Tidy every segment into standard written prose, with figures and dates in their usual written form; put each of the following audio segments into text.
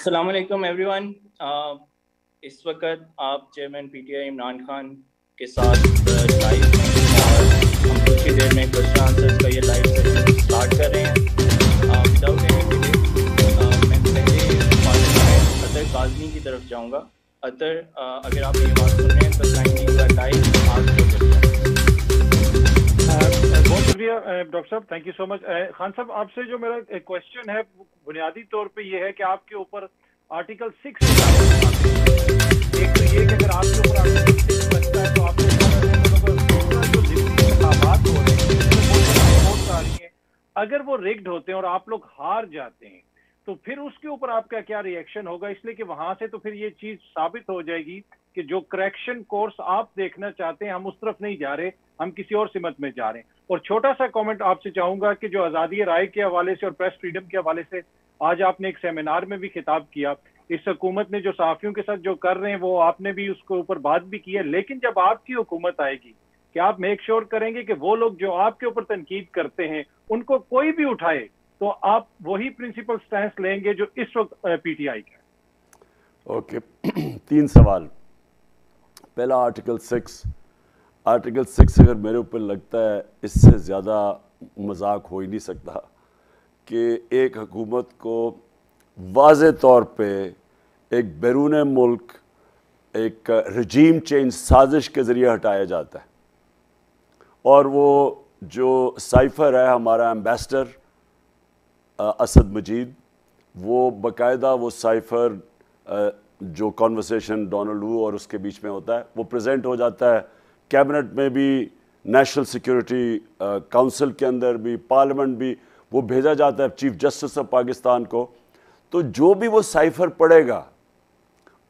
السلام علیکم every one. اس وقت آپ chairman P T I Imran Khan کے ساتھ لائیو ہیں اور ہم کچھ ہی دیر میں کوشچن آنسرز کا یہ لائیو سیشن اسٹارٹ کر رہے ہیں. وداؤٹ اینی ڈیلے میں پہلے اطہر کاظمی کی طرف جاؤں گا. اطہر اگر آپ یہ بات سن رہے ہیں تو کائنڈلی لائیو آپ کو کریں. بہت شکریہ ڈاکٹر صاحب, تھینک یو سو مچ. خان صاحب, آپ سے جو میرا کوشچن ہے بنیادی طور پہ یہ ہے کہ آپ کے اوپر آرٹیکل 6 ایک تو یہ کہ اگر آپ کے اوپر آرٹیکل 6 لگتا ہے تو آپ کے جو ضمنی انتخابات ہو رہے ہیں اگر وہ ریگڈ ہوتے ہیں اور آپ لوگ ہار جاتے ہیں تو پھر اس کے اوپر آپ کا کیا ری ایکشن ہوگا؟ اس لیے کہ وہاں سے تو پھر یہ چیز ثابت ہو جائے گی کہ جو کریکشن کورس آپ دیکھنا چاہتے ہیں ہم اس طرف نہیں جا رہے, ہم کسی اور سمت میں جا رہے ہیں. اور چھوٹا سا کامنٹ آپ سے چاہوں گا کہ جو آزادی رائے کے حوالے سے اور پریس فریڈم کے حوالے سے آج آپ نے ایک سیمینار میں بھی خطاب کیا, اس حکومت نے جو صحافیوں کے ساتھ جو کر رہے ہیں وہ آپ نے بھی اس کے اوپر بات بھی کی ہے, لیکن جب آپ کی حکومت آئے گی کہ آپ میک شور کریں گے کہ وہ لوگ جو آپ کے اوپر تنقید کرتے ہیں ان کو کوئی بھی اٹھائے تو آپ وہی پرنسپل سٹینس لیں گے جو اس وقت پی ٹی آئی کا ہے؟ اوکے, 3 سوال. پہلا آرٹیکل 6 اگر میرے اوپر لگتا ہے اس سے زیادہ مذاق ہو ہی نہیں سکتا کہ ایک حکومت کو واضح طور پہ ایک بیرون ملک ایک رجیم چینج سازش کے ذریعے ہٹایا جاتا ہے. اور وہ جو سائفر ہے ہمارا ایمبیسڈر اسد مجید, وہ باقاعدہ وہ سائفر جو کانورسیشن ڈونلڈ وو اور اس کے بیچ میں ہوتا ہے وہ پریزنٹ ہو جاتا ہے کیبنٹ میں بھی, نیشنل سیکیورٹی کونسل کے اندر بھی, پارلیمنٹ بھی, وہ بھیجا جاتا ہے چیف جسٹس آف پاکستان کو. تو جو بھی وہ سائفر پڑھے گا,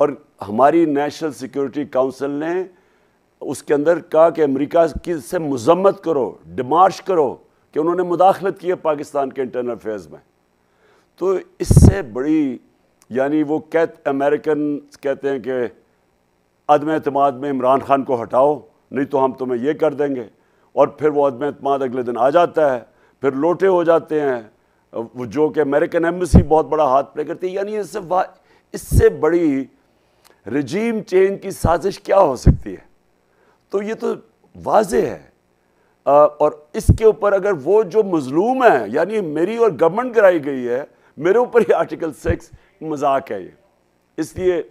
اور ہماری نیشنل سیکیورٹی کونسل نے اس کے اندر کہا کہ امریکہ کی سے مذمت کرو, ڈیمارش کرو کہ انہوں نے مداخلت کی ہے پاکستان کے انٹرنل افیئرز میں. تو اس سے بڑی یعنی وہ امریکن کہتے ہیں کہ عدم اعتماد میں عمران خان کو ہٹاؤ نہیں تو ہم تمہیں یہ کر دیں گے, اور پھر وہ عدم اعتماد اگلے دن آ جاتا ہے, پھر لوٹے ہو جاتے ہیں, وہ جو کہ امریکن ایمبیسی بہت بڑا ہاتھ پلے کرتی ہے. یعنی اس سے بڑی رجیم چینج کی سازش کیا ہو سکتی ہے؟ تو یہ تو واضح ہے. اور اس کے اوپر اگر وہ جو مظلوم ہے یعنی میری اور گورنمنٹ کرائی گئی ہے, میرے اوپر ہی آرٹیکل 6 مذاق ہے یہ. اس لیے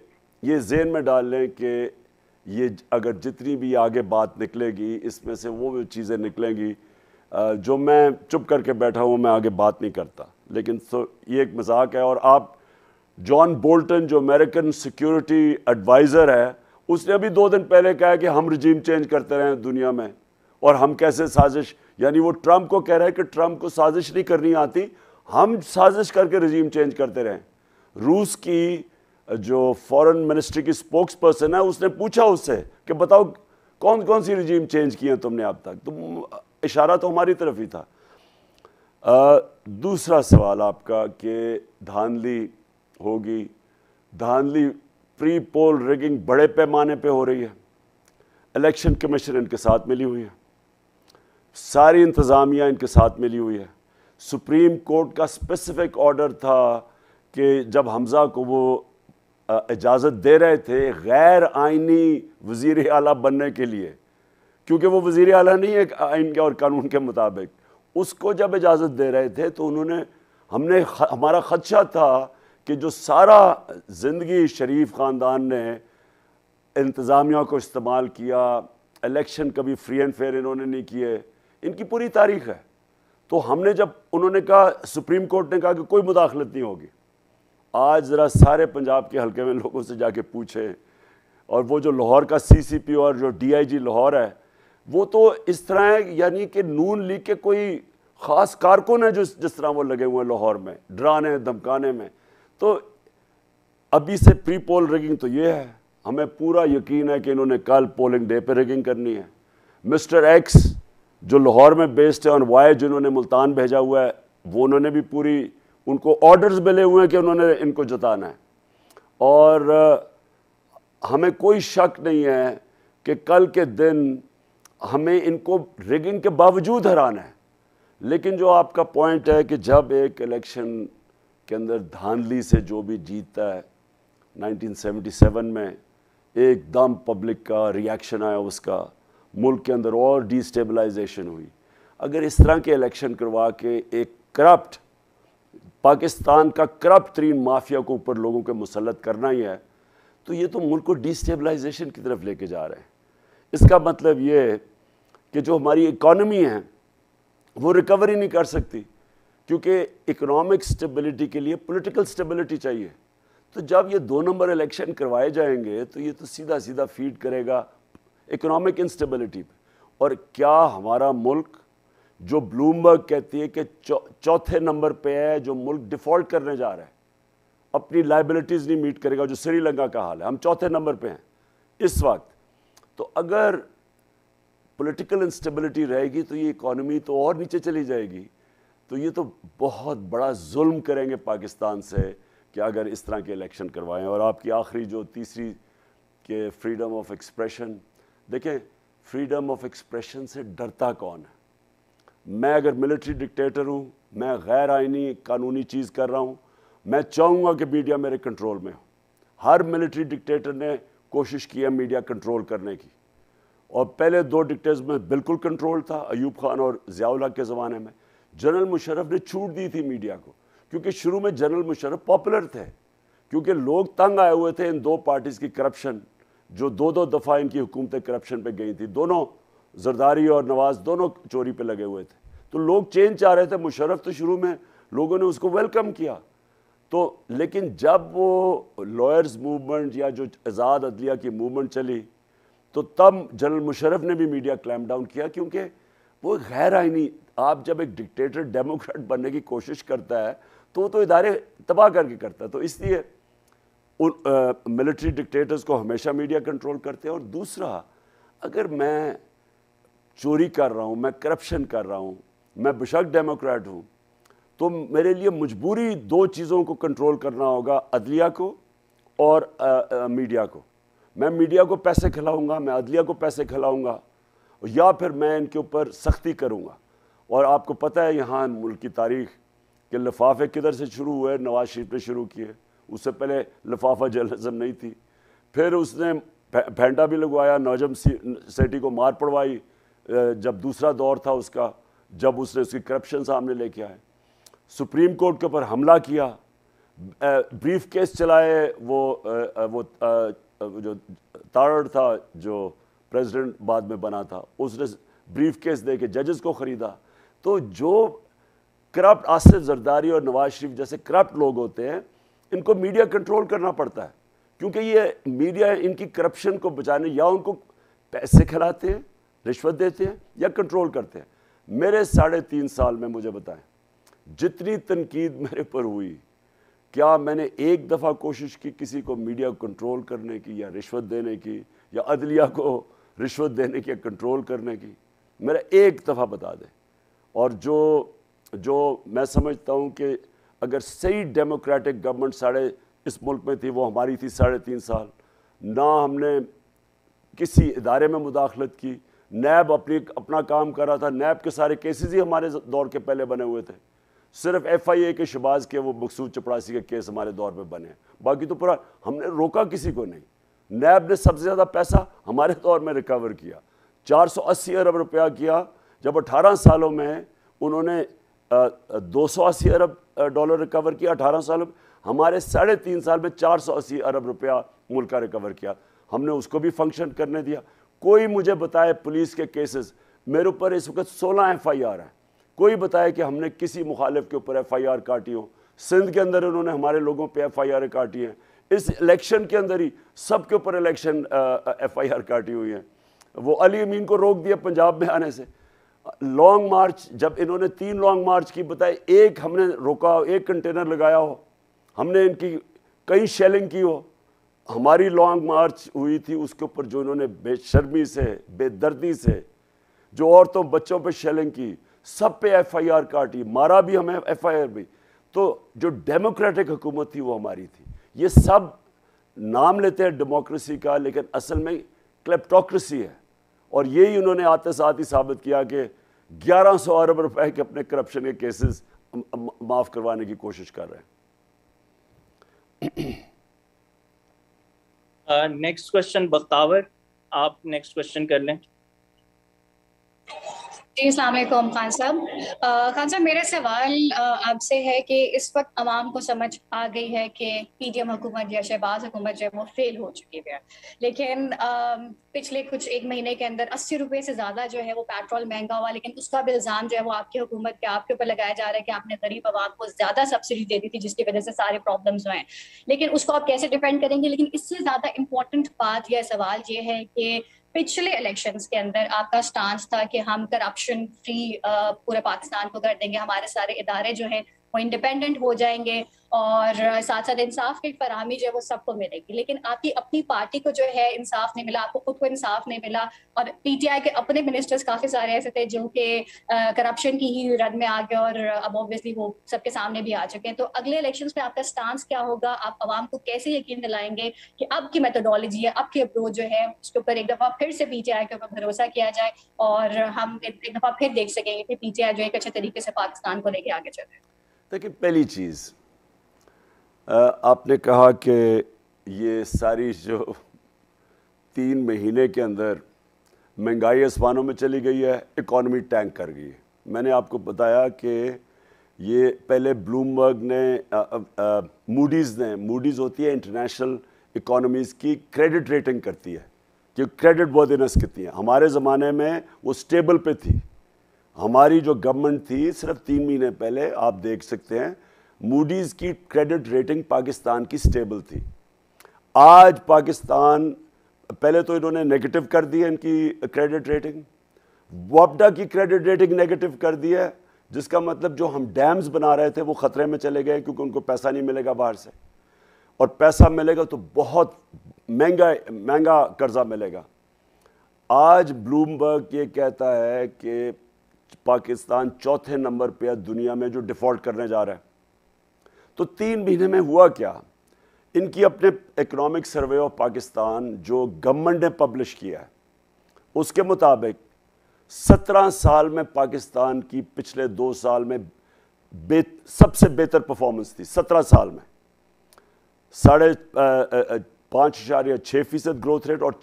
یہ ذہن میں ڈال لیں کہ یہ اگر جتنی بھی آگے بات نکلے گی اس میں سے وہ چیزیں نکلیں گی جو میں چپ کر کے بیٹھا ہوں, میں آگے بات نہیں کرتا. لیکن یہ ایک مذاق ہے. اور آپ جان بولٹن جو امریکن سیکیورٹی ایڈوائزر ہے, اس نے ابھی 2 دن پہلے کہا کہ ہم رجیم چینج کرتے رہے دنیا میں, اور ہم کیسے سازش, یعنی وہ ٹرمپ کو کہہ رہے ہیں کہ ٹرمپ کو سازش نہیں کرنی آتی, ہم سازش کر کے رجیم چینج کرتے رہیں. روس کی جو فورن منسٹری کی سپوکس پرسن ہے اس نے پوچھا اس سے کہ بتاؤ کون کون سی رجیم چینج کی ہیں تم نے اب تک, تم اشارہ تو ہماری طرف ہی تھا. دوسرا سوال آپ کا کہ دھاندلی ہوگی, دھاندلی پری پول ریگنگ بڑے پیمانے پہ ہو رہی ہے. الیکشن کمیشن ان کے ساتھ ملی ہوئی ہے, ساری انتظامیہ ان کے ساتھ ملی ہوئی ہے. سپریم کورٹ کا اسپیسیفک آرڈر تھا کہ جب حمزہ کو وہ اجازت دے رہے تھے غیر آئینی وزیر اعلیٰ بننے کے لیے, کیونکہ وہ وزیر اعلیٰ نہیں ہے آئین کے اور قانون کے مطابق, اس کو جب اجازت دے رہے تھے تو ہمارا خدشہ تھا کہ جو سارا زندگی شریف خاندان نے انتظامیہ کو استعمال کیا, الیکشن کبھی فری اینڈ فیئر انہوں نے نہیں کیے, ان کی پوری تاریخ ہے. تو ہم نے جب انہوں نے کہا, سپریم کورٹ نے کہا کہ کوئی مداخلت نہیں ہوگی. آج ذرا سارے پنجاب کے حلقے میں لوگوں سے جا کے پوچھیں, اور وہ جو لاہور کا سی سی پی اور جو ڈی آئی جی لاہور ہے وہ تو اس طرح ہے یعنی کہ نون لیگ کے کوئی خاص کارکن ہے جس طرح وہ لگے ہوئے ہیں لاہور میں ڈرانے دھمکانے میں. تو ابھی سے پری پول ریگنگ تو یہ ہے, ہمیں پورا یقین ہے کہ انہوں نے کل پولنگ ڈے پہ ریگنگ کرنی ہے. مسٹر ایکس جو لاہور میں بیسڈ ہے, اور وائی جنہوں نے ملتان بھیجا ہوا ہے, وہ انہوں نے بھی پوری ان کو آرڈرز ملے ہوئے ہیں کہ انہوں نے ان کو جتانا ہے. اور ہمیں کوئی شک نہیں ہے کہ کل کے دن ہمیں ان کو ریگنگ کے باوجود ہرانا ہے. لیکن جو آپ کا پوائنٹ ہے کہ جب ایک الیکشن کے اندر دھاندلی سے جو بھی جیتتا ہے 1977 میں ایک دم پبلک کا ریاکشن آیا اس کا, ملک کے اندر اور ڈی اسٹیبلائزیشن ہوئی. اگر اس طرح کے الیکشن کروا کے ایک کرپٹ پاکستان کا کرپٹ ترین مافیا کو اوپر لوگوں کے مسلط کرنا ہی ہے تو یہ تو ملک کو ڈی اسٹیبلائزیشن کی طرف لے کے جا رہے ہیں. اس کا مطلب یہ ہے کہ جو ہماری اکانومی ہے وہ ریکوری نہیں کر سکتی, کیونکہ اکنامک سٹیبلٹی کے لیے پولیٹیکل سٹیبلٹی چاہیے. تو جب یہ 2 نمبر الیکشن کروائے جائیں گے تو یہ تو سیدھا سیدھا فیڈ کرے گا اکنامک انسٹیبلٹی پہ. اور کیا ہمارا ملک جو بلومبرگ کہتی ہے کہ 4تھے نمبر پہ ہے, جو ملک ڈیفالٹ کرنے جا رہا ہے, اپنی لائبلٹیز نہیں میٹ کرے گا, جو سری لنکا کا حال ہے, ہم 4تھے نمبر پہ ہیں اس وقت. تو اگر پولیٹیکل انسٹیبلٹی رہے گی تو یہ اکانومی تو اور نیچے چلی جائے گی. تو یہ تو بہت بڑا ظلم کریں گے پاکستان سے کہ اگر اس طرح کے الیکشن کروائیں. اور آپ کی آخری جو تیسری کہ فریڈم آف ایکسپریشن, دیکھیں فریڈم آف ایکسپریشن سے ڈرتا کون ہے؟ میں اگر ملٹری ڈکٹیٹر ہوں, میں غیر آئینی قانونی چیز کر رہا ہوں, میں چاہوں گا کہ میڈیا میرے کنٹرول میں ہو. ہر ملٹری ڈکٹیٹر نے کوشش کی ہے میڈیا کنٹرول کرنے کی, اور پہلے 2 ڈکٹیٹرز میں بالکل کنٹرول تھا, ایوب خان اور ضیاء الحق کے زمانے میں. جنرل مشرف نے چھوٹ دی تھی میڈیا کو, کیونکہ شروع میں جنرل مشرف پاپولر تھے, کیونکہ لوگ تنگ آئے ہوئے تھے ان 2 پارٹیز کی کرپشن, جو 2 دفعہ ان کی حکومتیں کرپشن پہ گئی تھی. دونوں زرداری اور نواز دونوں چوری پہ لگے ہوئے تھے, تو لوگ چینج چاہ رہے تھے. مشرف تو شروع میں لوگوں نے اس کو ویلکم کیا, تو لیکن جب وہ لائرز موومنٹ یا جو آزاد عدلیہ کی موومنٹ چلی تو تب جنرل مشرف نے بھی میڈیا کلیمپ ڈاؤن کیا, کیونکہ وہ غیر آئینی. آپ جب ایک ڈکٹیٹر ڈیموکریٹ بننے کی کوشش کرتا ہے تو وہ تو ادارے تباہ کر کے کرتا ہے. تو اس لیے ملٹری ڈکٹیٹرز کو ہمیشہ میڈیا کنٹرول کرتے ہیں. اور دوسرا, اگر میں چوری کر رہا ہوں, میں کرپشن کر رہا ہوں, میں بشک ڈیموکریٹ ہوں, تو میرے لیے مجبوری 2 چیزوں کو کنٹرول کرنا ہوگا, عدلیہ کو اور میڈیا کو. میں میڈیا کو پیسے کھلاؤں گا, میں عدلیہ کو پیسے کھلاؤں گا, یا پھر میں ان کے اوپر سختی کروں گا. اور آپ کو پتہ ہے یہاں ملک کی تاریخ کہ لفافے کدھر سے شروع ہوئے, نواز شریف نے شروع کیے. اس سے پہلے لفافہ جرنلزم نہیں تھی. پھر اس نے پھینٹا بھی لگوایا, نوجم سیٹھی کو مار پڑوائی جب دوسرا دور تھا اس کا, جب اس نے اس کی کرپشن سامنے لے کے آئے. سپریم کورٹ کے اوپر حملہ کیا, بریف کیس چلائے. وہ جو تارڑ تھا جو پریزیڈنٹ بعد میں بنا تھا, اس نے بریف کیس دے کے ججز کو خریدا. تو جو کرپٹ آصف زرداری اور نواز شریف جیسے کرپٹ لوگ ہوتے ہیں, ان کو میڈیا کنٹرول کرنا پڑتا ہے, کیونکہ یہ میڈیا ان کی کرپشن کو بچانے یا ان کو پیسے کھلاتے ہیں, رشوت دیتے ہیں, یا کنٹرول کرتے ہیں. میرے 3.5 سال میں مجھے بتائیں جتنی تنقید میرے پر ہوئی, کیا میں نے ایک دفعہ کوشش کی کسی کو میڈیا کو کنٹرول کرنے کی, یا رشوت دینے کی, یا عدلیہ کو رشوت دینے کی, یا کنٹرول کرنے کی؟ میرا ایک دفعہ بتا دیں. اور جو میں سمجھتا ہوں کہ اگر صحیح ڈیموکریٹک گورنمنٹ اس ملک میں تھی, وہ ہماری تھی 3.5 سال. نہ ہم نے کسی ادارے میں مداخلت کی, نیب اپنا کام کر رہا تھا. نیب کے سارے کیسز ہی ہمارے دور کے پہلے بنے ہوئے تھے. صرف FIA کے شہباز کے وہ مقصود چپڑاسی کے کیس ہمارے دور میں بنے ہیں, باقی تو پورا ہم نے روکا کسی کو نہیں. نیب نے سب سے زیادہ پیسہ ہمارے دور میں ریکور کیا, 480 ارب روپیہ کیا, جب 18 سالوں میں انہوں نے 280 ارب ڈالر ریکور کیا 18 سالوں میں. ہمارے 3.5 سال میں 480 ارب روپیہ ملک کا ریکور کیا. ہم نے اس کو بھی فنکشن کرنے دیا. کوئی مجھے بتائے پولیس کے کیسز, میرے اوپر اس وقت 16 FIR ہیں, کوئی بتائے کہ ہم نے کسی مخالف کے اوپر FIR کاٹی ہو. سندھ کے اندر انہوں نے ہمارے لوگوں پہ FIR کاٹی ہیں. اس الیکشن کے اندر ہی سب کے اوپر الیکشن FIR کاٹی ہوئی ہیں. وہ علی امین کو روک دیا پنجاب میں آنے سے. لانگ مارچ جب انہوں نے 3 لانگ مارچ کی بتائے, ایک ہم نے روکا, ایک کنٹینر لگایا ہو, ہم نے ان کی کئی شیلنگ کی ہو. ہماری لانگ مارچ ہوئی تھی, اس کے اوپر جو انہوں نے بے شرمی سے, بے دردی سے جو عورتوں بچوں پہ شیلنگ کی, سب پہ FIR کاٹی, مارا بھی ہمیں FIR بھی. تو جو ڈیموکریٹک حکومت تھی وہ ہماری تھی. یہ سب نام لیتے ہیں ڈیموکریسی کا, لیکن اصل میں کلیپٹوکریسی ہے. اور یہی انہوں نے آتے ساتھ ہی ثابت کیا کہ 1100 ارب روپے کے اپنے کرپشن کے کیسز معاف کروانے کی کوشش کر رہے ہیں. نیکسٹ کوشچن بختاور, آپ نیکسٹ کوشچن کر لیں. جی السلام علیکم خان صاحب. خان صاحب میرا سوال آپ سے ہے کہ اس وقت عوام کو سمجھ آ گئی ہے کہ پی ڈی ایم حکومت یا شہباز حکومت جو ہے وہ فیل ہو چکی ہے, لیکن پچھلے کچھ ایک مہینے کے اندر 80 روپے سے زیادہ جو ہے وہ پیٹرول مہنگا ہوا, لیکن اس کا بھی الزام جو ہے وہ آپ کی حکومت کے آپ کے اوپر لگایا جا رہا ہے کہ آپ نے غریب عوام کو زیادہ سبسڈی دے دی تھی جس کی وجہ سے سارے پرابلمز ہوئے ہیں. لیکن اس کو آپ کیسے ڈیفینڈ کریں گے؟ لیکن اس سے زیادہ امپورٹنٹ بات یا سوال یہ ہے کہ پچھلے الیکشنز کے اندر آپ کا سٹانس تھا کہ ہم کرپشن فری پورے پاکستان کو کر دیں گے, ہمارے سارے ادارے جو ہیں وہ انڈیپینڈنٹ ہو جائیں گے اور ساتھ ساتھ انصاف کی فراہمی جو ہے وہ سب کو ملے گی. لیکن آپ کی اپنی پارٹی کو جو ہے انصاف نہیں ملا, آپ کو خود کو انصاف نہیں ملا, اور پی ٹی آئی کے اپنے منسٹرز کافی سارے ایسے تھے جو کہ کرپشن کی ہی رد میں آ گئے اور اب اوبویسلی وہ سب کے سامنے بھی آ چکے ہیں. تو اگلے الیکشنز میں آپ کا سٹانس کیا ہوگا؟ آپ عوام کو کیسے یقین دلائیں گے کہ اب کی میتھڈالوجی ہے, اب کی اپروچ جو ہے اس کے اوپر ایک دفعہ پھر سے پی ٹی آئی کے اوپر بھروسہ کیا جائے اور ہم ایک دفعہ پھر دیکھ سکیں گے کہ پی ٹی آئی جو ایک اچھے طریقے سے پاکستان کو لے کے آگے چلے؟ دیکھیں, پہلی چیز آپ نے کہا کہ یہ ساری جو 3 مہینے کے اندر مہنگائی آسمانوں میں چلی گئی ہے, اکانومی ٹینک کر گئی ہے. میں نے آپ کو بتایا کہ یہ پہلے بلومبرگ نے موڈیز ہوتی ہے انٹرنیشنل اکانومیز کی کریڈٹ ریٹنگ کرتی ہے کہ کریڈٹ ورتھینس کتنی ہے. ہمارے زمانے میں وہ سٹیبل پہ تھی. ہماری جو گورنمنٹ تھی صرف 3 مہینے پہلے آپ دیکھ سکتے ہیں موڈیز کی کریڈٹ ریٹنگ پاکستان کی سٹیبل تھی. آج پاکستان, پہلے تو انہوں نے نیگیٹو کر دی ہے ان کی کریڈٹ ریٹنگ, وابڈا کی کریڈٹ ریٹنگ نیگیٹو کر دی ہے, جس کا مطلب جو ہم ڈیمز بنا رہے تھے وہ خطرے میں چلے گئے کیونکہ ان کو پیسہ نہیں ملے گا باہر سے, اور پیسہ ملے گا تو بہت مہنگا قرضہ ملے گا. آج بلومبرگ یہ کہتا ہے کہ پاکستان 4تھے نمبر پہ ہے دنیا میں جو ڈیفالٹ کرنے جا رہا ہے. تو 3 مہینے میں ہوا کیا؟ ان کی اپنے اکنامک سروے آف پاکستان جو گورنمنٹ نے پبلش کیا ہے اس کے مطابق 17 سال میں پاکستان کی پچھلے 2 سال میں سب سے بہتر پرفارمنس تھی. 17 سال میں 5.6% گروتھ ریٹ اور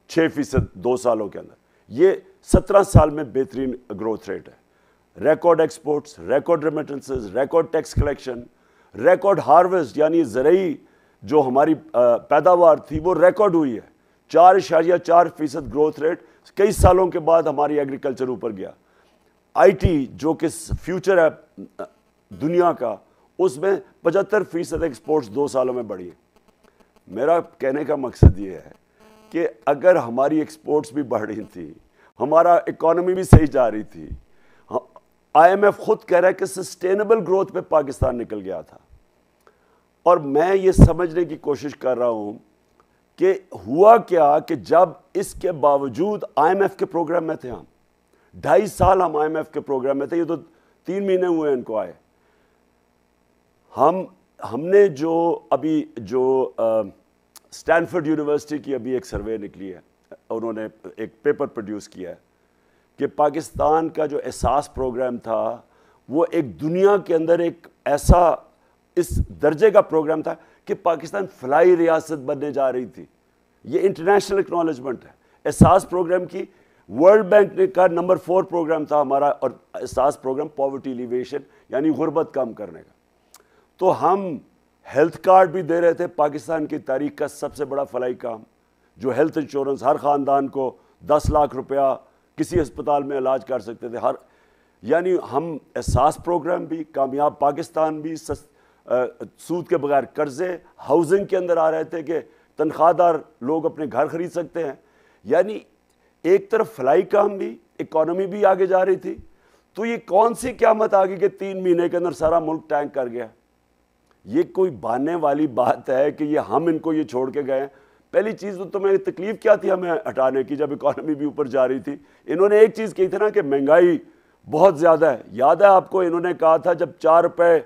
6% 2 سالوں کے اندر. یہ 17 سال میں بہترین گروتھ ریٹ ہے. Record exports, record remittances, record tax collection, record harvest یعنی زرعی جو ہماری پیداوار تھی وہ ریکارڈ ہوئی ہے. 4.4% گروتھ ریٹ, کئی سالوں کے بعد ہماری ایگریکلچر اوپر گیا. آئی ٹی جو کہ فیوچر ہے دنیا کا, اس میں 75% ایکسپورٹس 2 سالوں میں بڑھی ہے. میرا کہنے کا مقصد یہ ہے کہ اگر ہماری ایکسپورٹس بھی بڑھ رہی تھی, ہمارا اکانومی بھی صحیح جا رہی تھی, آئی ایم ایف خود کہہ رہا ہے کہ سسٹینیبل گروتھ پہ پاکستان نکل گیا تھا. اور میں یہ سمجھنے کی کوشش کر رہا ہوں کہ ہوا کیا کہ جب اس کے باوجود آئی ایم ایف کے پروگرام میں تھے, ہم 2.5 سال ہم آئی ایم ایف کے پروگرام میں تھے, یہ تو 3 مہینے ہوئے ان کو آئے. ہم نے جو ابھی اسٹینفورڈ یونیورسٹی کی ابھی ایک سروے نکلی ہے, انہوں نے ایک پیپر پروڈیوس کیا ہے کہ پاکستان کا جو احساس پروگرام تھا وہ ایک دنیا کے اندر ایک ایسا اس درجے کا پروگرام تھا کہ پاکستان فلائی ریاست بننے جا رہی تھی. یہ انٹرنیشنل اکنالجمنٹ ہے. احساس پروگرام کی ورلڈ بینک نے کہا نمبر 4 پروگرام تھا ہمارا, اور احساس پروگرام پاورٹی ایلیویشن یعنی غربت کم کرنے کا. تو ہم ہیلتھ کارڈ بھی دے رہے تھے, پاکستان کی تاریخ کا سب سے بڑا فلاحی کام, جو ہیلتھ انشورنس ہر خاندان کو 10 لاکھ روپیہ کسی ہسپتال میں علاج کر سکتے تھے. یعنی ہم احساس پروگرام بھی کامیاب, پاکستان بھی سود کے بغیر قرضے, ہاؤزنگ کے اندر آ رہے تھے کہ تنخواہ دار لوگ اپنے گھر خرید سکتے ہیں. یعنی ایک طرف فلاحی کام بھی, اکانومی بھی آگے جا رہی تھی. تو یہ کون سی قیامت آ گئی کہ 3 مہینے کے اندر سارا ملک ٹینک کر گیا؟ یہ کوئی باننے والی بات ہے کہ یہ ہم ان کو یہ چھوڑ کے گئے. پہلی چیز تو تمہیں تکلیف کیا تھی ہمیں ہٹانے کی جب اکانومی بھی اوپر جا رہی تھی؟ انہوں نے ایک چیز کہی تھی نا کہ مہنگائی بہت زیادہ ہے. یاد ہے آپ کو, انہوں نے کہا تھا جب 4 روپے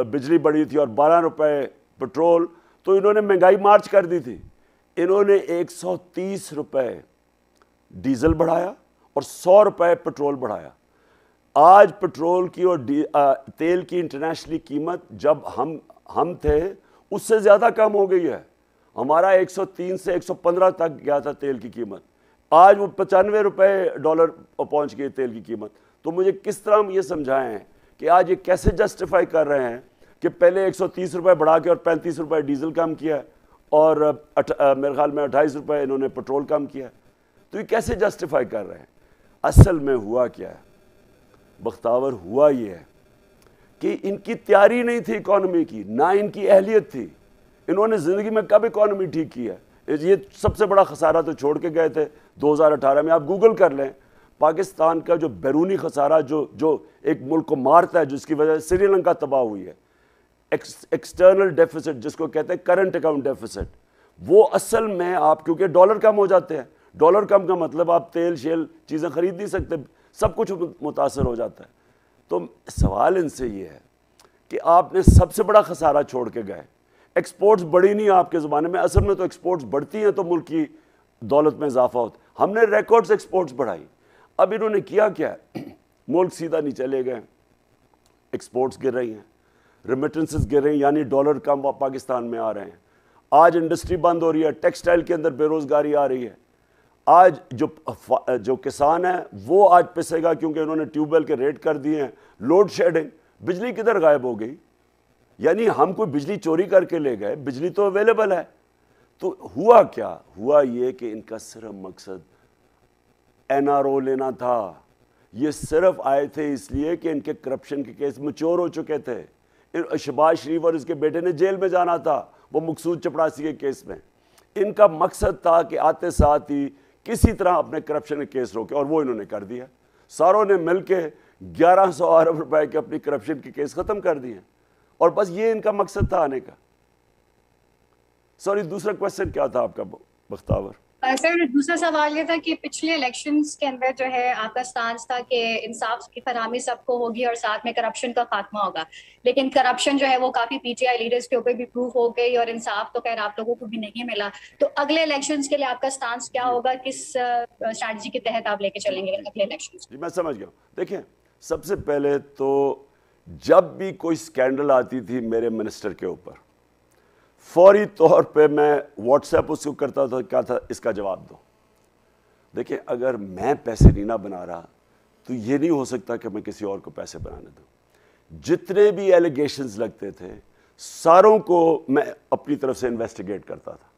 بجلی بڑھی تھی اور 12 روپے پٹرول, تو انہوں نے مہنگائی مارچ کر دی تھی. انہوں نے 130 روپے ڈیزل بڑھایا اور 100 روپے پٹرول بڑھایا. آج پٹرول کی اور تیل کی انٹرنیشنلی قیمت جب ہم تھے اس سے زیادہ کم ہو گئی ہے. ہمارا 103 سے 115 تک گیا تھا تیل کی قیمت, آج وہ 95 روپے ڈالر پہنچ گئی تیل کی قیمت. تو مجھے کس طرح ہم یہ سمجھائیں کہ آج یہ کیسے جسٹیفائی کر رہے ہیں کہ پہلے 130 روپے بڑھا کے اور 35 روپے ڈیزل کم کیا ہے اور میرے خیال میں 28 روپے انہوں نے پٹرول کم کیا ہے. تو یہ کیسے جسٹیفائی کر رہے ہیں؟ اصل میں ہوا کیا ہے بختاور؟ ہوا یہ ہے کہ ان کی تیاری نہیں تھی اکانومی کی, نہ ان کی اہلیت تھی. انہوں نے زندگی میں کب اکانومی ٹھیک کی ہے؟ یہ سب سے بڑا خسارہ تو چھوڑ کے گئے تھے 2018 میں. آپ گوگل کر لیں پاکستان کا جو بیرونی خسارہ جو ایک ملک کو مارتا ہے, جس کی وجہ سے سری لنکا تباہ ہوئی ہے, ایکسٹرنل ڈیفیسٹ جس کو کہتے ہیں کرنٹ اکاؤنٹ ڈیفیسٹ, وہ اصل میں آپ کیونکہ ڈالر کم ہو جاتے ہیں, ڈالر کم کا مطلب آپ تیل شیل چیزیں خرید نہیں سکتے, سب کچھ متاثر ہو جاتا ہے. تو سوال ان سے یہ ہے کہ آپ نے سب سے بڑا خسارہ چھوڑ کے گئے. ایکسپورٹس بڑھی نہیں آپ کے زمانے میں, اصل میں تو ایکسپورٹس بڑھتی ہیں تو ملک کی دولت میں اضافہ ہوتا. ہم نے ریکارڈز ایکسپورٹس بڑھائی. اب انہوں نے کیا کیا ہے, ملک سیدھا نیچے لے گئے, ایکسپورٹس گر رہی ہیں, ریمیٹنسز گر رہی ہیں, یعنی ڈالر کم پاکستان میں آ رہے ہیں. آج انڈسٹری بند ہو رہی ہے, ٹیکسٹائل کے اندر بے روزگاری آ رہی ہے. آج جو کسان ہے وہ آج پسے گا کیونکہ انہوں نے ٹیوب ویل کے ریٹ کر دیے ہیں. لوڈ شیڈنگ, بجلی کدھر غائب ہو گئی؟ یعنی ہم کوئی بجلی چوری کر کے لے گئے, بجلی تو اویلیبل ہے. تو ہوا کیا؟ ہوا یہ کہ ان کا صرف مقصد NRO لینا تھا. یہ صرف آئے تھے اس لیے کہ ان کے کرپشن کے کیس میچور ہو چکے تھے. شہباز شریف اور اس کے بیٹے نے جیل میں جانا تھا وہ مقصود چپڑاسی کے کیس میں. ان کا مقصد تھا کہ آتے ساتھ ہی کسی طرح اپنے کرپشن کے کیس روکے, اور وہ انہوں نے کر دیا. ساروں نے مل کے 1100 ارب روپے کے اپنی کرپشن کے کیس ختم کر دیے, اور بس یہ ان کا مقصد تھا آنے کا. سوری, دوسرا کویسچن کیا تھا آپ کا بختاور؟ سر دوسرا سوال یہ تھا کہ پچھلے الیکشنز کے اندر جو ہے آپ کا سٹانس تھا کہ انصاف کی فراہمی سب کو ہوگی اور ساتھ میں کرپشن کا خاتمہ ہوگا, لیکن کرپشن جو ہے وہ کافی PTI لیڈرز کے اوپر بھی پروف ہو گئی اور انصاف تو خیر آپ لوگوں کو بھی نہیں ملا. تو اگلے الیکشنز کے لیے آپ کا سٹانس کیا ہوگا, کس اسٹریٹجی کے تحت آپ لے کے چلیں گے اگلے الیکشنز؟ جی میں سمجھ گیا. دیکھیں, سب سے پہلے تو جب بھی کوئی سکینڈل آتی تھی میرے منسٹر کے اوپر, فوری طور پہ میں واٹس ایپ اس کو کرتا تھا, کیا تھا اس کا جواب دو. دیکھیں, اگر میں پیسے نہیں نہ بنا رہا تو یہ نہیں ہو سکتا کہ میں کسی اور کو پیسے بنانے دوں. جتنے بھی ایلیگیشنز لگتے تھے ساروں کو میں اپنی طرف سے انویسٹیگیٹ کرتا تھا.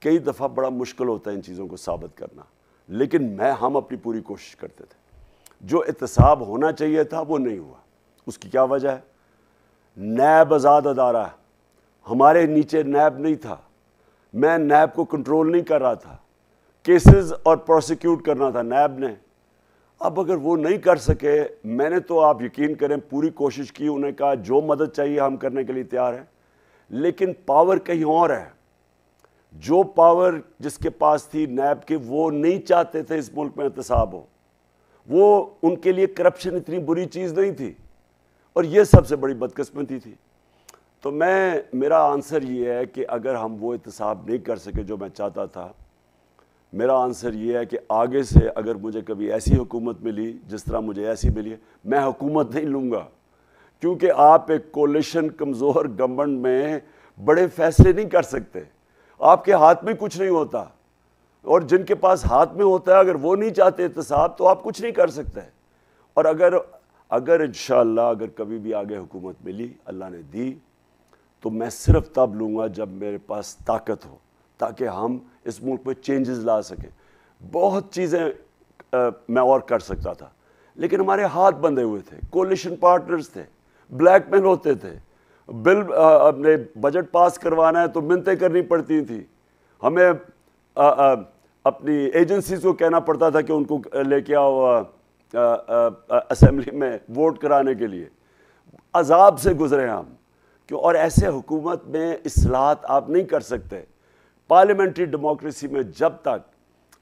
کئی دفعہ بڑا مشکل ہوتا ہے ان چیزوں کو ثابت کرنا, لیکن ہم اپنی پوری کوشش کرتے تھے. جو احتساب ہونا چاہیے تھا وہ نہیں ہوا. اس کی کیا وجہ ہے؟ نیب آزاد ادارہ ہے, ہمارے نیچے نیب نہیں تھا, میں نیب کو کنٹرول نہیں کر رہا تھا, کیسز اور پروسیکیوٹ کرنا تھا نیب نے. اب اگر وہ نہیں کر سکے, میں نے تو آپ یقین کریں پوری کوشش کی, انہیں کہا جو مدد چاہیے ہم کرنے کے لیے تیار ہیں, لیکن پاور کہیں اور ہے. جو پاور جس کے پاس تھی نیب کے, وہ نہیں چاہتے تھے اس ملک میں احتساب ہو. وہ ان کے لیے کرپشن اتنی بری چیز نہیں تھی, اور یہ سب سے بڑی بدقسمتی تھی. تو میرا آنسر یہ ہے کہ اگر ہم وہ احتساب نہیں کر سکے جو میں چاہتا تھا, میرا آنسر یہ ہے کہ آگے سے اگر مجھے کبھی ایسی حکومت ملی جس طرح مجھے ایسی ملی ہے, میں حکومت نہیں لوں گا. کیونکہ آپ ایک کولیشن کمزور گورنمنٹ میں بڑے فیصلے نہیں کر سکتے, آپ کے ہاتھ میں کچھ نہیں ہوتا, اور جن کے پاس ہاتھ میں ہوتا ہے اگر وہ نہیں چاہتے احتساب تو آپ کچھ نہیں کر سکتے. اور اگر انشاءاللہ اگر کبھی بھی آگے حکومت ملی, اللہ نے دی, تو میں صرف تب لوں گا جب میرے پاس طاقت ہو, تاکہ ہم اس ملک میں چینجز لا سکیں. بہت چیزیں میں اور کر سکتا تھا, لیکن ہمارے ہاتھ بندھے ہوئے تھے, کولیشن پارٹنرز تھے, بلیک میل ہوتے تھے, اپنے بجٹ پاس کروانا ہے تو منتیں کرنی پڑتی تھیں, ہمیں اپنی ایجنسیز کو کہنا پڑتا تھا کہ ان کو لے کے آؤ اسمبلی میں ووٹ کرانے کے لیے. عذاب سے گزرے ہم, کیوں؟ اور ایسے حکومت میں اصلاحات آپ نہیں کر سکتے. پارلیمنٹری ڈیموکریسی میں جب تک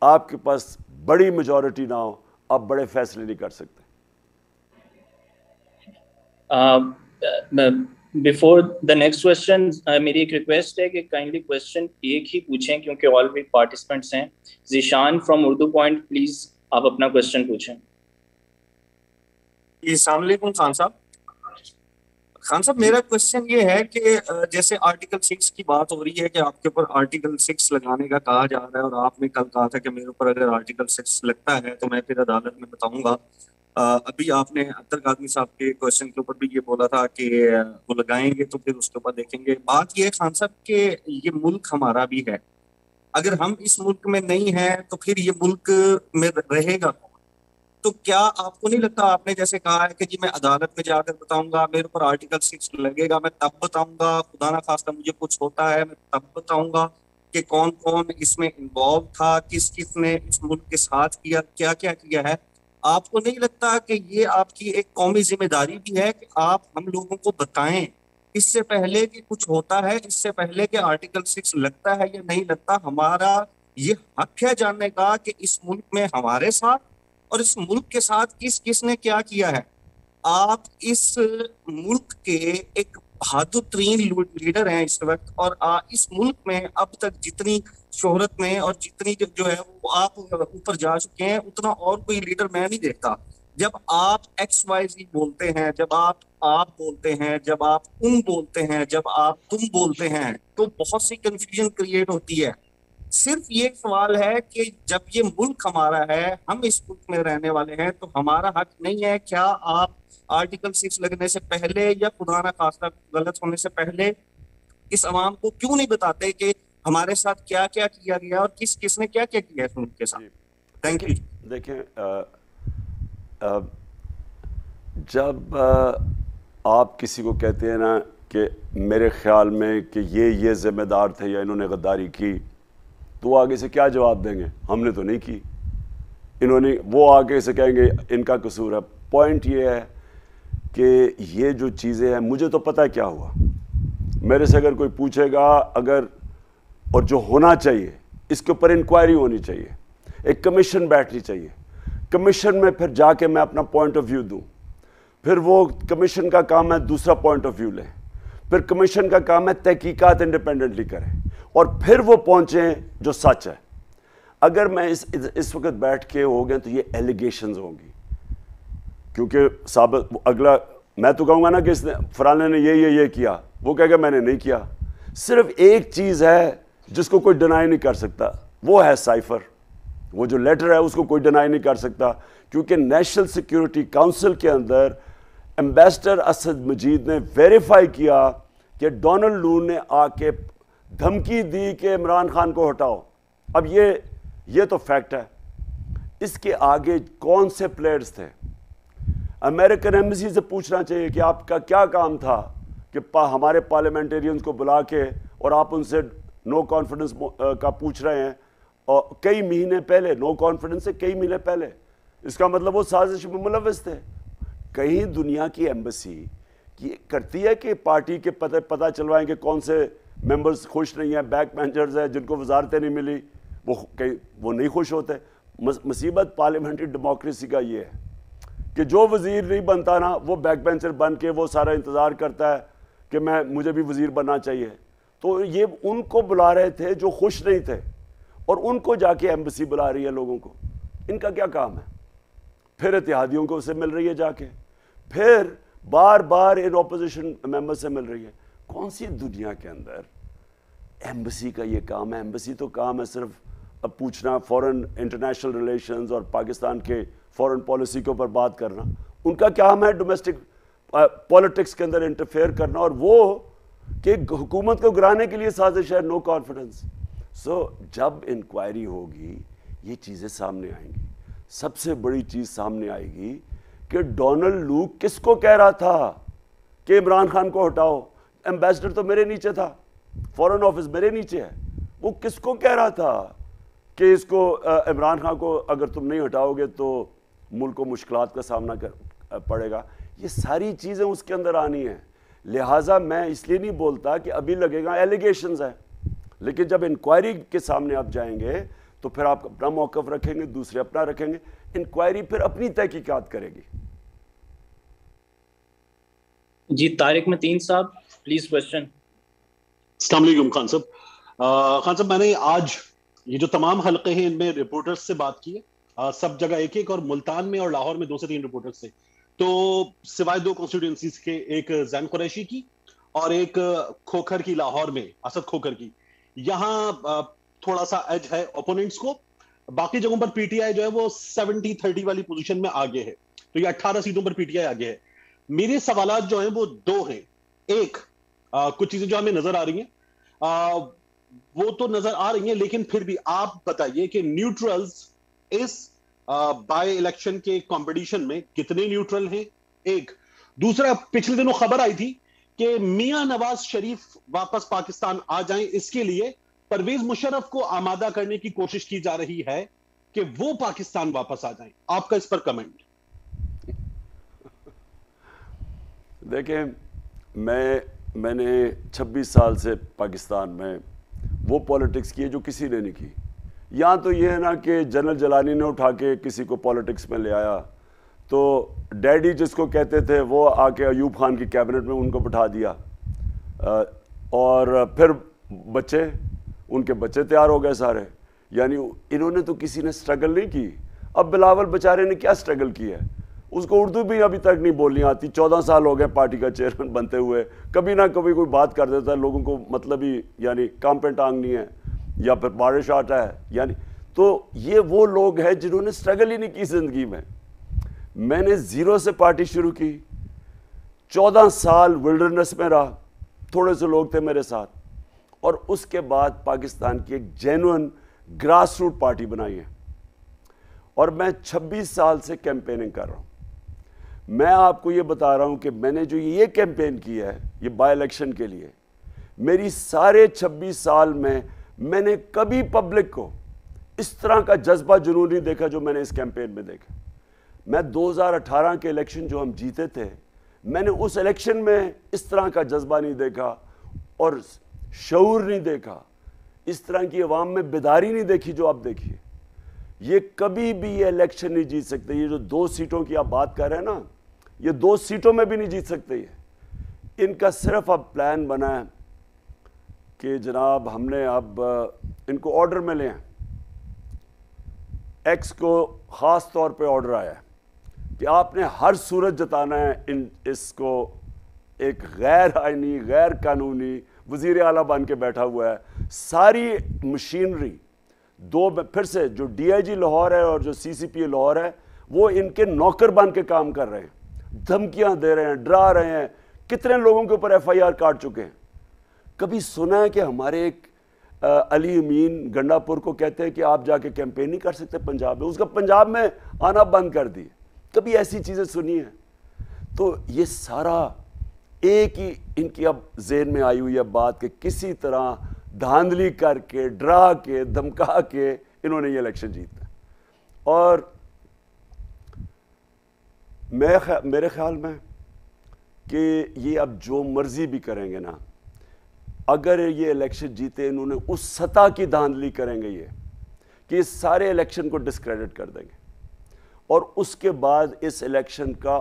آپ کے پاس بڑی میجورٹی نہ ہو, آپ بڑے فیصلے نہیں کر سکتے. بیفور دا نیکسٹ کوشچن میری ایک ریکویسٹ ہے کہ کائنڈلی کوشچن ایک ہی پوچھیں کیونکہ آل بھی پارٹیسپینٹس ہیں. Zeeshan from Urdu point, please آپ اپنا کوشچن پوچھیں. السلام علیکم خان صاحب. خان صاحب میرا کوشچن یہ ہے کہ جیسے آرٹیکل 6 کی بات ہو رہی ہے کہ آپ کے اوپر آرٹیکل 6 لگانے کا کہا جا رہا ہے، اور آپ نے کل کہا تھا کہ میرے اوپر اگر آرٹیکل 6 لگتا ہے تو میں پھر عدالت میں بتاؤں گا. ابھی آپ نے اختر قادری صاحب کے کوشچن کے اوپر بھی یہ بولا تھا کہ وہ لگائیں گے تو پھر اس کے اوپر دیکھیں گے. بات یہ ہے خان صاحب کہ یہ ملک ہمارا بھی ہے، اگر ہم اس ملک میں نہیں ہیں تو پھر یہ ملک میں رہے گا کون؟ تو کیا آپ کو نہیں لگتا، آپ نے جیسے کہا ہے کہ جی میں عدالت میں جا کر بتاؤں گا، میرے اوپر آرٹیکل 6 لگے گا، میں تب بتاؤں گا، خدا نہ خواستہ مجھے کچھ ہوتا ہے میں تب بتاؤں گا کہ کون کون اس میں انوالو تھا، کس کس نے اس ملک کے ساتھ کیا، کیا کیا کیا ہے. آپ کو نہیں لگتا کہ یہ آپ کی ایک قومی ذمہ داری بھی ہے کہ آپ ہم لوگوں کو بتائیں اس سے پہلے کہ کچھ ہوتا ہے، اس سے پہلے کہ آرٹیکل 6 لگتا ہے یا نہیں لگتا؟ ہمارا یہ حق ہے جاننے کا کہ اس ملک میں ہمارے ساتھ اور اس ملک کے ساتھ کس کس نے کیا کیا ہے. آپ اس ملک کے ایک بہادر ترین لیڈر ہیں اس وقت، اور اس ملک میں اب تک جتنی شہرت میں اور جتنی جو ہے وہ آپ اوپر جا چکے ہیں، اتنا اور کوئی لیڈر میں نہیں دیکھتا. جب آپ ایکس وائی زی بولتے ہیں، جب آپ بولتے ہیں، جب آپ تم بولتے ہیں، جب آپ تم بولتے ہیں، تو بہت سی کنفیوژن کریٹ ہوتی ہے. صرف یہ سوال ہے کہ جب یہ ملک ہمارا ہے، ہم اس ملک میں رہنے والے ہیں، تو ہمارا حق نہیں ہے کیا آپ آرٹیکل 6 لگنے سے پہلے یا خدا نہ خواستہ غلط ہونے سے پہلے اس عوام کو کیوں نہیں بتاتے کہ ہمارے ساتھ کیا کیا کیا گیا اور کس کس نے کیا کیا کیا اس ملک کے ساتھ؟ Thank you. دیکھیں جب آپ کسی کو کہتے ہیں نا کہ میرے خیال میں کہ یہ ذمہ دار تھے یا انہوں نے غداری کی، تو وہ آگے سے کیا جواب دیں گے؟ ہم نے تو نہیں کی، انہوں نے، وہ آگے سے کہیں گے ان کا قصور ہے. پوائنٹ یہ ہے کہ یہ جو چیزیں ہیں، مجھے تو پتہ کیا ہوا، میرے سے اگر کوئی پوچھے گا، اگر، اور جو ہونا چاہیے اس کے اوپر انکوائری ہونی چاہیے، ایک کمیشن بیٹھنی چاہیے، کمیشن میں پھر جا کے میں اپنا پوائنٹ آف ویو دوں، پھر وہ کمیشن کا کام ہے دوسرا پوائنٹ آف ویو لیں، پھر کمیشن کا کام ہے تحقیقات انڈیپینڈنٹلی کریں، اور پھر وہ پہنچیں جو سچ ہے. اگر میں اس وقت بیٹھ کے ہو گئے تو یہ ایلیگیشنز ہوں گی، کیونکہ ثابت اگلا میں تو کہوں گا نا کہ اس نے فلانے نے یہ کیا، وہ کہے گا میں نے نہیں کیا. صرف ایک چیز ہے جس کو کوئی ڈینائی نہیں کر سکتا، وہ ہے سائفر. وہ جو لیٹر ہے اس کو کوئی ڈینائی نہیں کر سکتا، کیونکہ نیشنل سیکیورٹی کاؤنسل کے اندر ایمبیسڈر اسد مجید نے ویریفائی کیا کہ ڈونلڈ لون نے آ کے دھمکی دی کہ عمران خان کو ہٹاؤ. اب یہ تو فیکٹ ہے. اس کے آگے کون سے پلیئرز تھے؟ امریکن ایمبیسی سے پوچھنا چاہیے کہ آپ کا کیا کام تھا کہ ہمارے پارلیمنٹیرینز کو بلا کے اور آپ ان سے نو کانفیڈنس کا پوچھ رہے ہیں، اور کئی مہینے پہلے، نو کانفیڈنس سے کئی مہینے پہلے. اس کا مطلب وہ سازش میں ملوث تھے. کہیں دنیا کی ایمبیسی کرتی ہے کہ پارٹی کے پتہ چلوائیں کہ کون سے ممبرز خوش نہیں ہیں، بیک بینچرز ہیں جن کو وزارتیں نہیں ملی، وہ نہیں خوش ہوتے. مصیبت پارلیمنٹری ڈیموکریسی کا یہ ہے کہ جو وزیر نہیں بنتا نا، وہ بیک بینچر بن کے وہ سارا انتظار کرتا ہے کہ مجھے بھی وزیر بننا چاہیے. تو یہ ان کو بلا رہے تھے جو خوش نہیں تھے، اور ان کو جا کے ایمبیسی بلا رہی ہے لوگوں کو. ان کا کیا کام ہے؟ پھر اتحادیوں کو سے مل رہی ہے جا کے، پھر بار بار ان اپوزیشن ممبر سے مل رہی ہے. کون سی دنیا کے اندر ایمبیسی کا یہ کام ہے؟ ایمبیسی تو کام ہے صرف اب پوچھنا، فورن انٹرنیشنل ریلیشنز اور پاکستان کے فورن پالیسی کے اوپر بات کرنا. ان کا کام ہے ڈومیسٹک پولیٹکس کے اندر انٹرفیئر کرنا، اور وہ کہ حکومت کو گرانے کے لیے سازش ہے، نو کانفیڈنس. سو جب انکوائری ہوگی یہ چیزیں سامنے آئیں گی. سب سے بڑی چیز سامنے آئے گی کہ ڈونلڈ لو کس کو کہہ رہا تھا کہ عمران خان کو ہٹاؤ. ایمبیسڈر تو میرے نیچے تھا، فورن آفس میرے نیچے ہے. وہ کس کو کہہ رہا تھا کہ اس کو عمران خان کو اگر تم نہیں ہٹاؤ گے تو ملک کو مشکلات کا سامنا پڑے گا. یہ ساری چیزیں اس کے اندر آنی ہیں. لہٰذا میں اس لیے نہیں بولتا کہ ابھی لگے گا ایلیگیشنز ہیں، لیکن جب انکوائری کے سامنے آپ جائیں گے تو پھر آپ اپنا موقف رکھیں گے، دوسرے اپنا رکھیں گے. انکوائری پھر اپنی تحقیقات کرے گی. جی طارق متین صاحب پلیز کوشچن. السلام علیکم خان صاحب. خان صاحب میں نے آج یہ جو تمام حلقے ہیں ان میں رپورٹرز سے بات کی ہے، سب جگہ ایک ایک، اور ملتان میں اور لاہور میں 2 سے 3 رپورٹرز سے. تو سوائے 2 کانسٹیٹوئنسیز کے، ایک زین قریشی کی اور ایک کھوکھر کی لاہور میں، اسد کھوکھر کی، یہاں تھوڑا سا ایج ہے اوپوننٹس کو. باقی جگہوں پر پی ٹی آئی جو ہے وہ 70-30 والی پوزیشن میں آگے ہے. تو یہ 18 سیٹوں پر پی ٹی آئی آگے ہے. میرے سوالات جو ہیں وہ 2 ہیں. ایک، کچھ چیزیں جو ہمیں نظر آ رہی ہیں وہ تو نظر آ رہی ہیں، لیکن پھر بھی آپ بتائیے کہ نیوٹرلز اس بائی الیکشن کے کمپٹیشن میں کتنے نیوٹرل ہیں. ایک دوسرا، پچھلے دنوں خبر آئی تھی کہ میاں نواز شریف واپس پاکستان آ جائیں، اس کے لیے پرویز مشرف کو آمادہ کرنے کی کوشش کی جا رہی ہے کہ وہ پاکستان واپس آ جائیں. آپ کا اس پر کمنٹ؟ دیکھیں، میں نے 26 سال سے پاکستان میں وہ پولیٹکس کی ہے جو کسی نے نہیں کی. یہاں تو یہ ہے نا کہ جنرل جیلانی نے اٹھا کے کسی کو پولیٹکس میں لے آیا، تو ڈیڈی جس کو کہتے تھے وہ آ کے ایوب خان کی کیبنٹ میں ان کو بٹھا دیا، اور پھر بچے، ان کے بچے تیار ہو گئے سارے. یعنی انہوں نے تو کسی نے سٹرگل نہیں کی. اب بلاول بیچارے نے کیا سٹرگل کی ہے؟ اس کو اردو بھی ابھی تک نہیں بولنی آتی. 14 سال ہو گئے پارٹی کا چیئرمین بنتے ہوئے. کبھی نہ کبھی کوئی بات کر دیتا ہے، لوگوں کو مطلب ہی یعنی کام پہ ٹانگ نہیں ہے، یا پھر بارش آتا ہے. یعنی تو یہ وہ لوگ ہیں جنہوں نے سٹرگل ہی نہیں کی زندگی میں. میں نے 0 سے پارٹی شروع کی، 14 سال ولڈرنس میں رہا، تھوڑے سے لوگ تھے میرے ساتھ، اور اس کے بعد پاکستان کی ایک جینوئن گراس روٹ پارٹی بنائی ہے. اور میں 26 سال سے کیمپیننگ کر رہا ہوں. میں آپ کو یہ بتا رہا ہوں کہ میں نے جو یہ کیمپین کی ہے یہ بائی الیکشن کے لیے، میری سارے 26 سال میں نے کبھی پبلک کو اس طرح کا جذبہ جنون نہیں دیکھا جو میں نے اس کیمپین میں دیکھا. میں 2018 کے الیکشن جو ہم جیتے تھے، میں نے اس الیکشن میں اس طرح کا جذبہ نہیں دیکھا اور شعور نہیں دیکھا، اس طرح کی عوام میں بیداری نہیں دیکھی جو اب دیکھیے. یہ کبھی بھی یہ الیکشن نہیں جیت سکتے. یہ جو 2 سیٹوں کی آپ بات کر رہے ہیں نا، یہ 2 سیٹوں میں بھی نہیں جیت سکتے. یہ ان کا صرف اب پلان بنا ہے کہ جناب ہم نے اب ان کو آرڈر میں لیں. ایکس کو خاص طور پہ آرڈر آیا ہے کہ آپ نے ہر صورت جتانا ہے اس کو ایک غیر آئینی، غیر قانونی وزیر اعلیٰ بن کے بیٹھا ہوا ہے. ساری مشینری پھر سے جو ڈی آئی جی لاہور ہے اور جو سی سی پی لاہور ہے، وہ ان کے نوکر بن کے کام کر رہے ہیں، دھمکیاں دے رہے ہیں، ڈرا رہے ہیں. کتنے لوگوں کے اوپر ایف آئی آر کاٹ چکے ہیں. کبھی سنا ہے کہ ہمارے ایک علی امین گنڈا پور کو کہتے ہیں کہ آپ جا کے کیمپین نہیں کر سکتے پنجاب میں؟ اس کا پنجاب میں آنا بند کر دی. کبھی ایسی چیزیں سنی ہیں؟ تو یہ سارا ایک ہی ان کی اب ذہن میں آئی ہوئی ہے بات کہ کسی طرح دھاندلی کر کے، ڈرا کے، دھمکا کے انہوں نے یہ الیکشن جیتنا. اور میرے خیال میں کہ یہ اب جو مرضی بھی کریں گے نا، اگر یہ الیکشن جیتے، انہوں نے اس سطح کی دھاندلی کریں گے یہ کہ اس سارے الیکشن کو ڈسکریڈٹ کر دیں گے. اور اس کے بعد اس الیکشن کا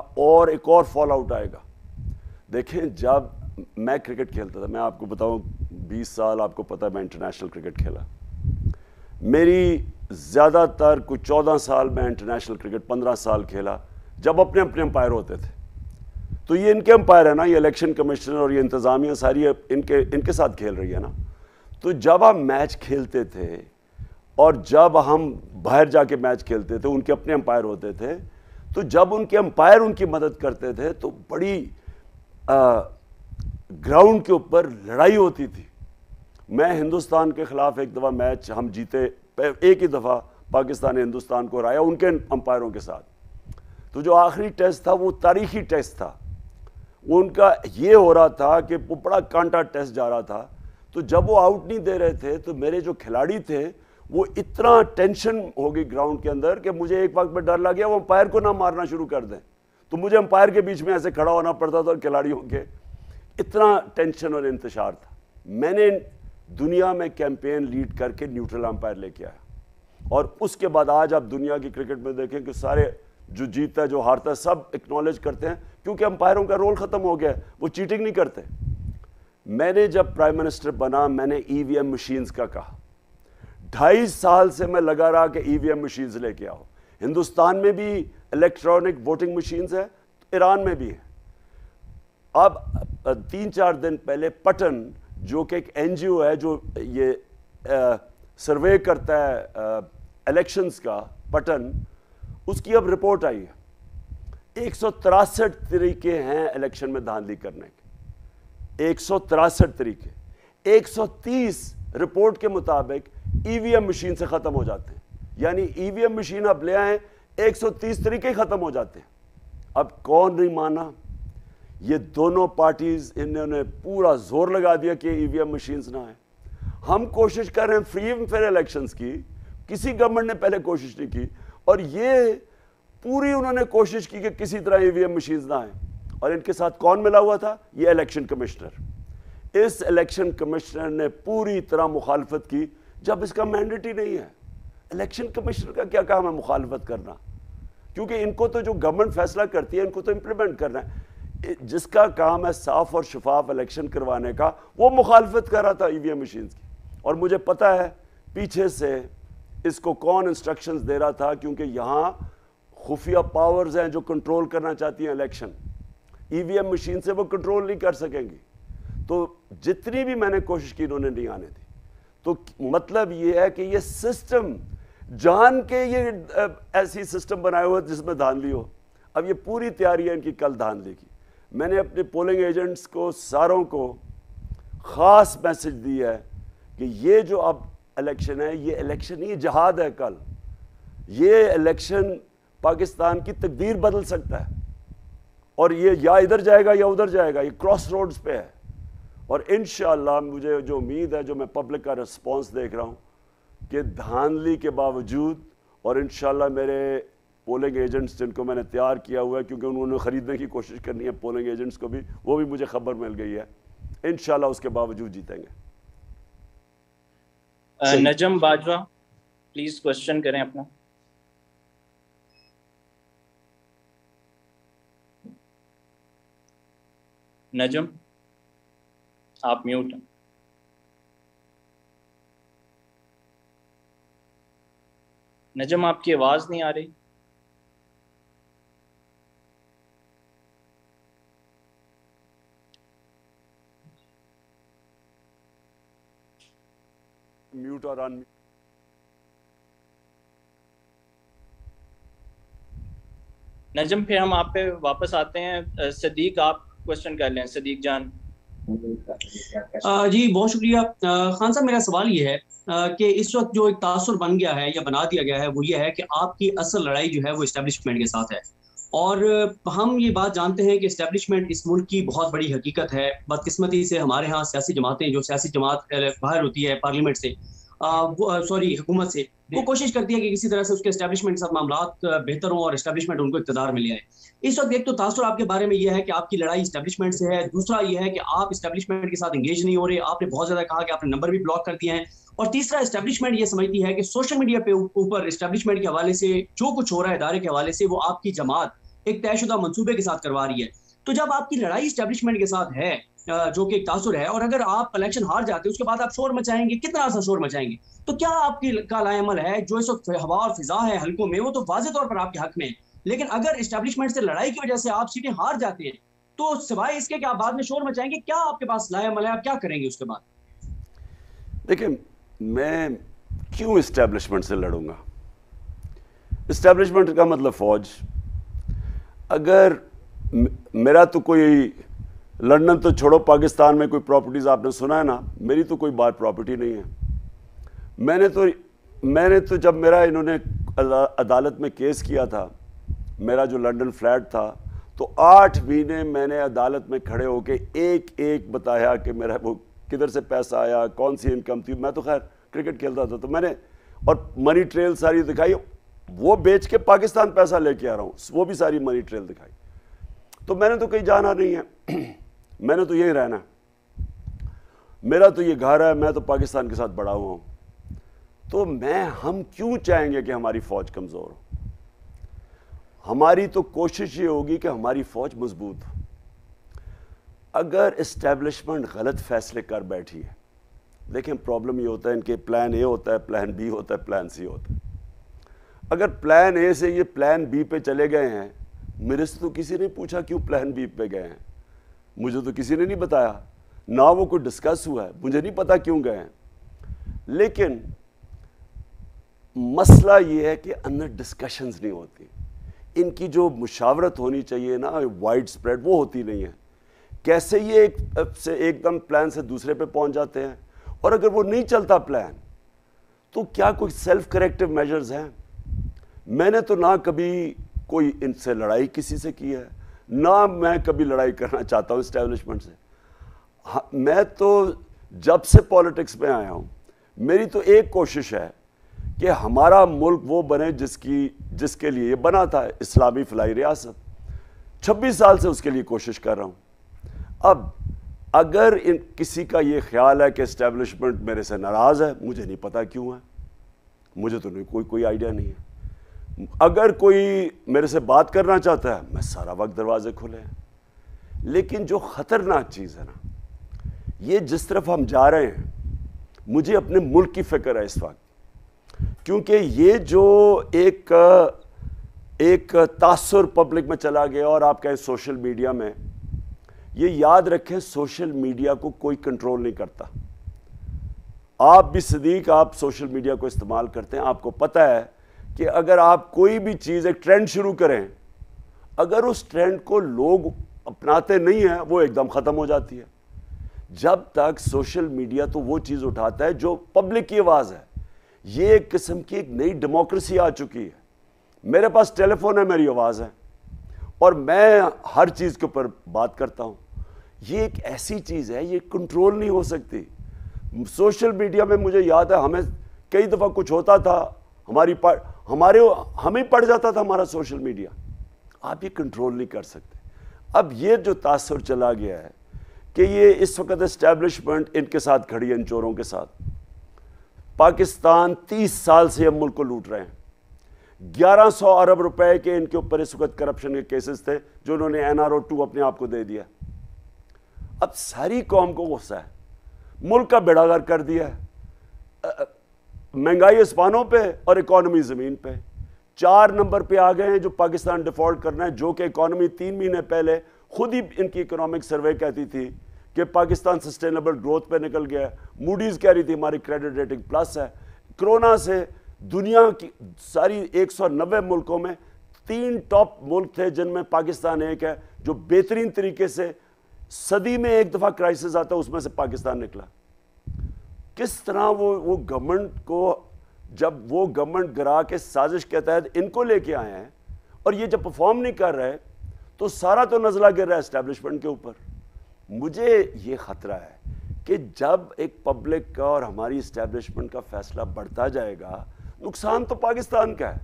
ایک اور فال آؤٹ آئے گا. دیکھیں، جب میں کرکٹ کھیلتا تھا، میں آپ کو بتاؤں 20 سال آپ کو پتہ ہے میں انٹرنیشنل کرکٹ کھیلا. میری زیادہ تر کوئی 14 سال میں انٹرنیشنل کرکٹ 15 سال کھیلا جب اپنے امپائر ہوتے تھے. تو یہ ان کے امپائر ہے نا، یہ الیکشن کمیشنر اور یہ انتظامیہ ساری ان کے ساتھ کھیل رہی ہے نا. تو جب ہم میچ کھیلتے تھے اور جب ہم باہر جا کے میچ کھیلتے تھے، ان کے اپنے امپائر ہوتے تھے، تو جب ان کے امپائر ان کی مدد کرتے تھے تو بڑی گراؤنڈ کے اوپر لڑائی ہوتی تھی. میں ہندوستان کے خلاف ایک دفعہ میچ ہم جیتے، ایک ہی دفعہ پاکستان نے ہندوستان کو ہرایا ان کے امپائروں کے ساتھ. تو جو آخری ٹیسٹ تھا وہ تاریخی ٹیسٹ تھا. وہ ان کا یہ ہو رہا تھا کہ وہ بڑا کانٹا ٹیسٹ جا رہا تھا. تو جب وہ آؤٹ نہیں دے رہے تھے تو میرے جو کھلاڑی تھے وہ اتنا ٹینشن ہو گئی گراؤنڈ کے اندر کہ مجھے ایک وقت میں ڈر لگ گیا وہ امپائر کو نہ مارنا شروع کر دیں. تو مجھے امپائر کے بیچ میں ایسے کھڑا ہونا پڑتا تھا اور کھلاڑیوں کے اتنا ٹینشن اور انتشار تھا. میں نے دنیا میں کیمپین لیڈ کر کے نیوٹرل امپائر لے کے آیا. اور اس کے بعد آج آپ دنیا کی کرکٹ میں دیکھیں کہ سارے جو جیتا ہے جو ہارتا ہے سب اکنالج کرتے ہیں کیونکہ امپائروں کا رول ختم ہو گیا ہے، وہ چیٹنگ نہیں کرتے. میں نے جب پرائم منسٹر بنا میں نے ای وی ایم مشینز کا کہا. 2.5 سال سے میں لگا رہا کہ ای وی ایم مشینز لے کے آؤ. ہندوستان میں بھی الیکٹرانک ووٹنگ مشینز ہے، ایران میں بھی ہے. اب 3-4 دن پہلے پٹن جو کہ ایک این جی او ہے جو یہ سروے کرتا ہے الیکشنز کا، پٹن، اس کی اب رپورٹ آئی ہے. 163 طریقے ہیں الیکشن میں دھاندلی کرنے کے، 163 طریقے. 130 رپورٹ کے مطابق ای وی ایم مشین سے ختم ہو جاتے ہیں. یعنی ای وی ایم مشین آپ لے آئیں 130 طریقے ختم ہو جاتے ہیں. اب کون نہیں مانا؟ یہ دونوں پارٹیز انہوں نے پورا زور لگا دیا کہ ای وی ایم مشینز نہ آئیں. ہم کوشش کر رہے ہیں فری اینڈ فیئر الیکشنز کی، کسی گورنمنٹ نے پہلے کوشش نہیں کی، اور یہ پوری انہوں نے کوشش کی کہ کسی طرح ای وی ایم مشینز نہ آئیں. اور ان کے ساتھ کون ملا ہوا تھا؟ یہ الیکشن کمشنر. اس الیکشن کمشنر نے پوری طرح مخالفت کی جب اس کا مینڈیٹ ہی نہیں ہے. الیکشن کمشنر کا کیا کام ہے مخالفت کرنا؟ کیونکہ ان کو تو جو گورنمنٹ فیصلہ کرتی ہے ان کو تو امپلیمنٹ کرنا ہے. جس کا کام ہے صاف اور شفاف الیکشن کروانے کا، وہ مخالفت کر رہا تھا ای وی ایم مشینز کی. اور مجھے پتہ ہے پیچھے سے اس کو کون انسٹرکشنز دے رہا تھا، کیونکہ یہاں خفیہ پاورز ہیں جو کنٹرول کرنا چاہتی ہیں الیکشن. ای وی ایم مشین سے وہ کنٹرول نہیں کر سکیں گی. تو جتنی بھی میں نے کوشش کی انہوں نے نہیں آنے دی. تو مطلب یہ ہے کہ یہ سسٹم جان کے یہ ایسی سسٹم بنائے ہوئے جس میں دھاندلی ہو. اب یہ پوری تیاری ہے ان کی کل دھاندلی کی. میں نے اپنے پولنگ ایجنٹس کو ساروں کو خاص میسج دی ہے کہ یہ جو اب الیکشن ہے یہ الیکشن نہیں، یہ جہاد ہے. کل یہ الیکشن پاکستان کی تقدیر بدل سکتا ہے، اور یہ یا ادھر جائے گا یا ادھر جائے گا. یہ کراس روڈز پہ ہے. اور انشاءاللہ مجھے جو امید ہے، جو میں پبلک کا رسپانس دیکھ رہا ہوں، کہ دھاندلی کے باوجود، اور انشاءاللہ میرے پولنگ ایجنٹس جن کو میں نے تیار کیا ہوا ہے، کیونکہ انہوں نے خریدنے کی کوشش کرنی ہے پولنگ ایجنٹس کو بھی، وہ بھی مجھے خبر مل گئی ہے، انشاءاللہ اس کے باوجود جیتیں گے. نجم باجوہ پلیز کوشچن کریں اپنا. نجم آپ میوٹ ہیں. نجم آپ کی آواز نہیں آ رہی. میوٹ اور ان نجم پھر ہم آپ پہ واپس آتے ہیں. صدیق آپ کوشچن کر لیں. صدیق جان. جی بہت شکریہ خان صاحب. میرا سوال یہ ہے کہ اس وقت جو ایک تاثر بن گیا ہے یا بنا دیا گیا ہے وہ یہ ہے کہ آپ کی اصل لڑائی جو ہے وہ اسٹیبلشمنٹ کے ساتھ ہے. اور ہم یہ بات جانتے ہیں کہ اسٹیبلشمنٹ اس ملک کی بہت بڑی حقیقت ہے. بدقسمتی سے ہمارے ہاں سیاسی جماعتیں، جو سیاسی جماعت باہر ہوتی ہے پارلیمنٹ سے، حکومت سے، وہ کوشش کرتی ہے کہ کسی طرح سے اس کے اسٹیبلشمنٹ کے ساتھ معاملات بہتر ہوں اور اسٹیبلشمنٹ ان کو اقتدار میں لے آئے. اس وقت ایک تو تاثر آپ کے بارے میں یہ ہے کہ آپ کی لڑائی اسٹیبلشمنٹ سے ہے. دوسرا یہ ہے کہ آپ اسٹیبلشمنٹ کے ساتھ انگیج نہیں ہو رہے. آپ نے بہت زیادہ کہا کہ آپ نے نمبر بھی بلاک کر دیے ہیں. اور تیسرا، اسٹیبلشمنٹ یہ سمجھتی ہے کہ سوشل میڈیا پہ اوپر اسٹیبلشمنٹ کے حوالے سے جو کچھ ہو رہا ہے ادارے کے حوالے سے، وہ آپ کی جماعت ایک طے شدہ منصوبے کے ساتھ کروا رہی ہے. تو جب آپ کی لڑائی اسٹیبلشمنٹ کے ساتھ ہے جو کہ ایک تاثر ہے، اور اگر آپ الیکشن ہار جاتے ہیں اس کے بعد آپ شور مچائیں گے، کتنا سا شور مچائیں گے، تو کیا آپ کی کا لائے عمل ہے جو اس وقت ہوا اور فضا ہے حلقوں میں، وہ تو واضح طور پر آپ کے حق میں ہے. لیکن اگر اسٹیبلشمنٹ سے لڑائی کی وجہ سے آپ سیٹیں ہار جاتے ہیں تو سوائے اس کے کہ آپ بعد میں شور مچائیں گے، کیا آپ کے پاس لائے عمل ہے، آپ کیا کریں گے اس کے بعد؟ دیکھیں، میں کیوں اسٹیبلشمنٹ سے لڑوں گا؟ اسٹیبلشمنٹ کا مطلب فوج. اگر میرا تو کوئی لندن تو چھوڑو، پاکستان میں کوئی پراپرٹیز آپ نے سنا ہے نا، میری تو کوئی بات پراپرٹی نہیں ہے. میں نے تو جب میرا انہوں نے عدالت میں کیس کیا تھا، میرا جو لنڈن فلیٹ تھا، تو 8 مہینے میں نے عدالت میں کھڑے ہو کے ایک ایک بتایا کہ میرا وہ کدھر سے پیسہ آیا، کون سی انکم تھی. میں تو خیر کرکٹ کھیلتا تھا، تو میں نے اور منی ٹریل ساری دکھائی، وہ بیچ کے پاکستان پیسہ لے کے آ رہا ہوں، وہ بھی ساری منی ٹریل دکھائی. تو میں نے تو کہیں جانا نہیں ہے، میں نے تو یہیں رہنا ہے، میرا تو یہ گھر ہے، میں تو پاکستان کے ساتھ بڑا ہوا ہوں. تو ہم کیوں چاہیں گے کہ ہماری فوج کمزور ہو؟ ہماری تو کوشش یہ ہوگی کہ ہماری فوج مضبوط ہو. اگر اسٹیبلشمنٹ غلط فیصلے کر بیٹھی ہے، دیکھیں پرابلم یہ ہوتا ہے ان کے پلان اے ہوتا ہے، پلان بی ہوتا ہے، پلان سی ہوتا ہے. اگر پلان اے سے یہ پلان بی پہ چلے گئے ہیں میرے سے تو کسی نے پوچھا کیوں پلان بی پہ گئے ہیں, مجھے تو کسی نے نہیں بتایا, نہ وہ کوئی ڈسکس ہوا ہے, مجھے نہیں پتا کیوں گئے ہیں. لیکن مسئلہ یہ ہے کہ اندر ڈسکشنز نہیں ہوتی, ان کی جو مشاورت ہونی چاہیے نا وائڈ سپریڈ, وہ ہوتی نہیں ہے. کیسے یہ ایک دم پلان سے دوسرے پہ پہنچ جاتے ہیں, اور اگر وہ نہیں چلتا پلان تو کیا کوئی سیلف کریکٹیو میجرز ہیں؟ میں نے تو نہ کبھی کوئی ان سے لڑائی کسی سے کی ہے, نہ میں کبھی لڑائی کرنا چاہتا ہوں اسٹیبلشمنٹ سے. میں تو جب سے پالیٹکس میں آیا ہوں میری تو ایک کوشش ہے کہ ہمارا ملک وہ بنے جس کے لیے یہ بنا تھا, اسلامی فلاحی ریاست. 26 سال سے اس کے لیے کوشش کر رہا ہوں. اب اگر کسی کا یہ خیال ہے کہ اسٹیبلشمنٹ میرے سے ناراض ہے, مجھے نہیں پتا کیوں ہے, مجھے تو کوئی آئیڈیا نہیں ہے. اگر کوئی میرے سے بات کرنا چاہتا ہے, میں سارا وقت دروازے کھلے ہیں. لیکن جو خطرناک چیز ہے نا, یہ جس طرف ہم جا رہے ہیں, مجھے اپنے ملک کی فکر ہے اس وقت, کیونکہ یہ جو ایک تاثر پبلک میں چلا گیا, اور آپ کہیں سوشل میڈیا میں, یہ یاد رکھیں سوشل میڈیا کو کوئی کنٹرول نہیں کرتا. آپ بھی صدیق, آپ سوشل میڈیا کو استعمال کرتے ہیں, آپ کو پتہ ہے کہ اگر آپ کوئی بھی چیز ایک ٹرینڈ شروع کریں, اگر اس ٹرینڈ کو لوگ اپناتے نہیں ہیں وہ ایک دم ختم ہو جاتی ہے. جب تک سوشل میڈیا تو وہ چیز اٹھاتا ہے جو پبلک کی آواز ہے. یہ ایک قسم کی ایک نئی ڈیموکریسی آ چکی ہے. میرے پاس ٹیلی فون ہے, میری آواز ہے, اور میں ہر چیز کے اوپر بات کرتا ہوں. یہ ایک ایسی چیز ہے, یہ کنٹرول نہیں ہو سکتی. سوشل میڈیا میں مجھے یاد ہے ہمیں کئی دفعہ کچھ ہوتا تھا, ہمیں پڑ جاتا تھا ہمارا سوشل میڈیا. آپ یہ کنٹرول نہیں کر سکتے. اب یہ جو تاثر چلا گیا ہے کہ یہ اس وقت اسٹیبلشمنٹ ان کے ساتھ کھڑی ہے, ان چوروں کے ساتھ. پاکستان 30 سال سے ہم ملک کو لوٹ رہے ہیں. 1100 ارب روپے کے ان کے اوپر اس وقت کرپشن کے کیسز تھے جو انہوں نے NRO2 اپنے آپ کو دے دیا. اب ساری قوم کو غصہ ہے, ملک کا بیڑا غرق کر دیا ہے. مہنگائی اسپانوں پہ اور اکانومی زمین پہ. 4 نمبر پہ آ گئے ہیں جو پاکستان ڈیفالٹ کرنا ہے, جو کہ اکانومی 3 مہینے پہلے خود ہی ان کی اکنامک سروے کہتی تھی کہ پاکستان سسٹینیبل گروتھ پہ نکل گیا ہے. موڈیز کہہ رہی تھی ہماری کریڈٹ ریٹنگ پلس ہے. کرونا سے دنیا کی ساری 190 ملکوں میں 3 ٹاپ ملک تھے جن میں پاکستان ایک ہے, جو بہترین طریقے سے صدی میں ایک دفعہ کرائسس آتا ہے, اس میں سے پاکستان نکلا. کس طرح وہ گورنمنٹ کو, جب وہ گورنمنٹ گرا کے سازش کے تحت ان کو لے کے آئے ہیں, اور یہ جب پرفارم نہیں کر رہے تو سارا تو نزلہ گر رہا ہے اسٹیبلشمنٹ کے اوپر. مجھے یہ خطرہ ہے کہ جب ایک پبلک کا اور ہماری اسٹیبلشمنٹ کا فیصلہ بڑھتا جائے گا, نقصان تو پاکستان کا ہے.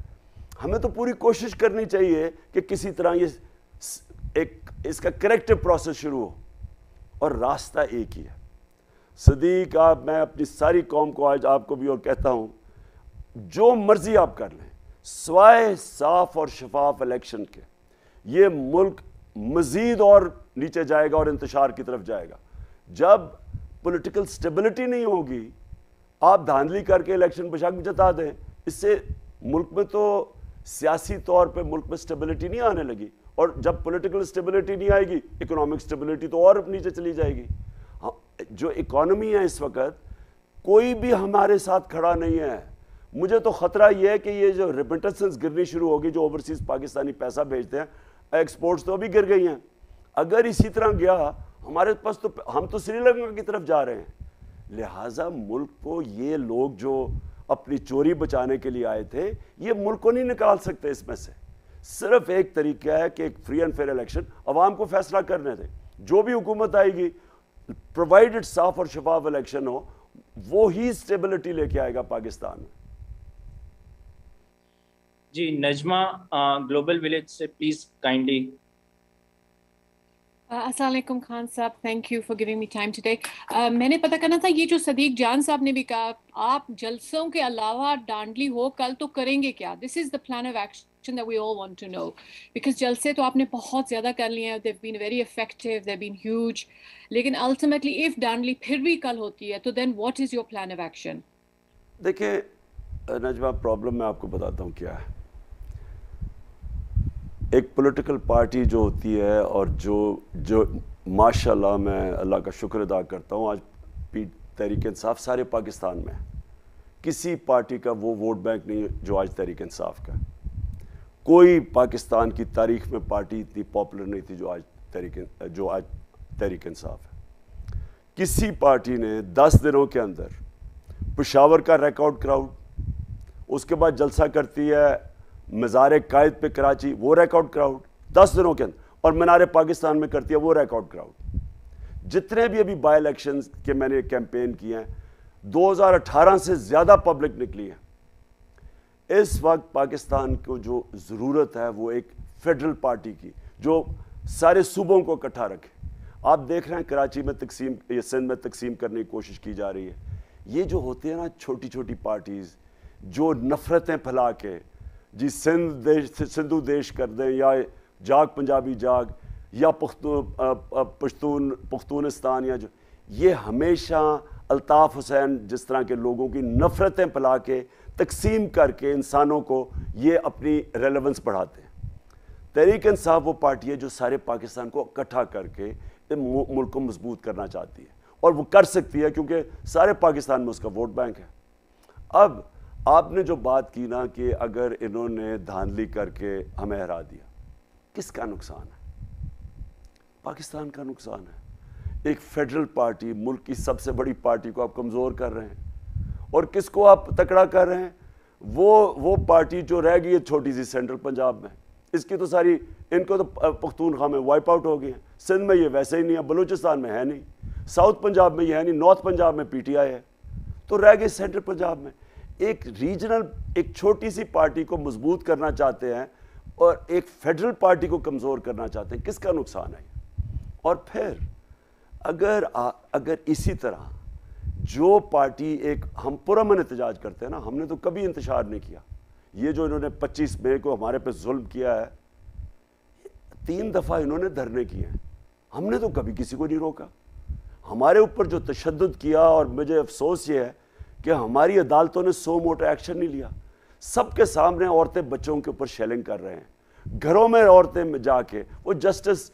ہمیں تو پوری کوشش کرنی چاہیے کہ کسی طرح یہ اس کا کریکٹیو پروسیس شروع ہو, اور راستہ ایک ہی ہے. صدیق, میں اپنی ساری قوم کو آج آپ کو بھی اور کہتا ہوں, جو مرضی آپ کر لیں, سوائے صاف اور شفاف الیکشن کے یہ ملک مزید اور نیچے جائے گا اور انتشار کی طرف جائے گا. جب پولیٹیکل سٹیبلٹی نہیں ہوگی, آپ دھاندلی کر کے الیکشن پہ شک جتا دیں, اس سے ملک میں تو سیاسی طور پہ ملک میں سٹیبلٹی نہیں آنے لگی, اور جب پولیٹیکل سٹیبلٹی نہیں آئے گی اکنامک سٹیبلٹی تو اور نیچے چلی جائے گی. جو اکانومی ہے اس وقت کوئی بھی ہمارے ساتھ کھڑا نہیں ہے. مجھے تو خطرہ یہ ہے کہ یہ جو ریمیٹنسز گرنی شروع ہوگی, جو اوورسیز پاکستانی پیسہ بھیجتے ہیں, ایکسپورٹس تو ابھی گر گئی ہیں. اگر اسی طرح گیا ہمارے پاس تو ہم تو سری لنکا کی طرف جا رہے ہیں. لہٰذا ملک کو یہ لوگ جو اپنی چوری بچانے کے لیے آئے تھے, یہ ملک کو نہیں نکال سکتے اس میں سے. صرف ایک طریقہ ہے کہ ایک فری اینڈ فیئر الیکشن, عوام کو فیصلہ کرنے دیں. جو بھی حکومت آئے گی پرووائڈڈ صاف اور شفاف الیکشن ہو, وہی اسٹیبلٹی لے کے آئے گا پاکستان میں. جی نجمہ گلوبل ولیج سے پلیز کائنڈلی. السلام علیکم خان صاحب, thank you for giving me time today. میں نے پتہ کرنا تھا, یہ جو صدیق جان صاحب نے بھی کہا, آپ جلسوں کے علاوہ ڈانڈلی ہو کل تو کریں گے کیا؟ This is the plan of action that we all want to know, because جلسے تو آپ نے بہت زیادہ کر لیے ہیں, they've been very effective, they've been huge, لیکن الٹیمیٹلی اف ڈانڈلی پھر بھی کل ہوتی ہے تو then what is your plan of action? دیکھیں نجمہ, پرابلم میں آپ کو بتاتا ہوں کیا ہے. ایک پولیٹیکل پارٹی جو ہوتی ہے اور جو ماشاءاللہ میں اللہ کا شکر ادا کرتا ہوں آج تحریک انصاف سارے پاکستان میں کسی پارٹی کا وہ ووٹ بینک نہیں جو آج تحریک انصاف کا. کوئی پاکستان کی تاریخ میں پارٹی اتنی پاپولر نہیں تھی جو آج تحریک انصاف ہے. کسی پارٹی نے 10 دنوں کے اندر پشاور کا ریکارڈ کراؤڈ, اس کے بعد جلسہ کرتی ہے مزار قائد پہ کراچی, وہ ریکارڈ کراؤڈ 10 دنوں کے اندر, اور مینار پاکستان میں کرتی ہے وہ ریکارڈ کراؤڈ. جتنے بھی ابھی بائی الیکشنز کے میں نے کیمپین کیے ہیں 2018 سے زیادہ پبلک نکلی ہے. اس وقت پاکستان کو جو ضرورت ہے وہ ایک فیڈرل پارٹی کی جو سارے صوبوں کو اکٹھا رکھے. آپ دیکھ رہے ہیں کراچی میں تقسیم, یہ سندھ میں تقسیم کرنے کی کوشش کی جا رہی ہے. یہ جو ہوتے ہیں نا چھوٹی چھوٹی پارٹیز جو نفرتیں پھیلا کے جی سندھو دیش کر دیں, یا جاگ پنجابی جاگ, یا پختونستان, یا جو یہ ہمیشہ الطاف حسین جس طرح کے لوگوں کی نفرتیں پھیلا کے تقسیم کر کے انسانوں کو یہ اپنی ریلیونس بڑھاتے ہیں. تحریک انصاف وہ پارٹی ہے جو سارے پاکستان کو اکٹھا کر کے ملک کو مضبوط کرنا چاہتی ہے, اور وہ کر سکتی ہے کیونکہ سارے پاکستان میں اس کا ووٹ بینک ہے. اب آپ نے جو بات کی نا کہ اگر انہوں نے دھاندلی کر کے ہمیں ہرا دیا, کس کا نقصان ہے؟ پاکستان کا نقصان ہے. ایک فیڈرل پارٹی, ملک کی سب سے بڑی پارٹی کو آپ کمزور کر رہے ہیں, اور کس کو آپ تکڑا کر رہے ہیں؟ وہ پارٹی جو رہ گئی ہے چھوٹی سی سینٹرل پنجاب میں, اس کی تو ساری, ان کو تو پختونخوا میں وائپ آؤٹ ہو گئی ہیں. سندھ میں یہ ویسے ہی نہیں ہے, بلوچستان میں ہے نہیں, ساؤتھ پنجاب میں یہ ہے نہیں, نارتھ پنجاب میں پی ٹی آئی ہے, تو رہ گئی سینٹرل پنجاب میں. ایک ریجنل, ایک چھوٹی سی پارٹی کو مضبوط کرنا چاہتے ہیں اور ایک فیڈرل پارٹی کو کمزور کرنا چاہتے ہیں, کس کا نقصان ہے؟ اور پھر اگر اسی طرح جو پارٹی ایک ہم پرامن احتجاج کرتے ہیں نا, ہم نے تو کبھی انتشار نہیں کیا. یہ جو انہوں نے 25 مئی کو ہمارے پہ ظلم کیا ہے, 3 دفعہ انہوں نے دھرنے کیے ہیں, ہم نے تو کبھی کسی کو نہیں روکا. ہمارے اوپر جو تشدد کیا, اور مجھے افسوس یہ ہے کہ ہماری عدالتوں نے سو موٹو ایکشن نہیں لیا. سب کے سامنے عورتیں بچوں کے اوپر شیلنگ کر رہے ہیں, گھروں میں عورتیں جا کے, وہ جسٹس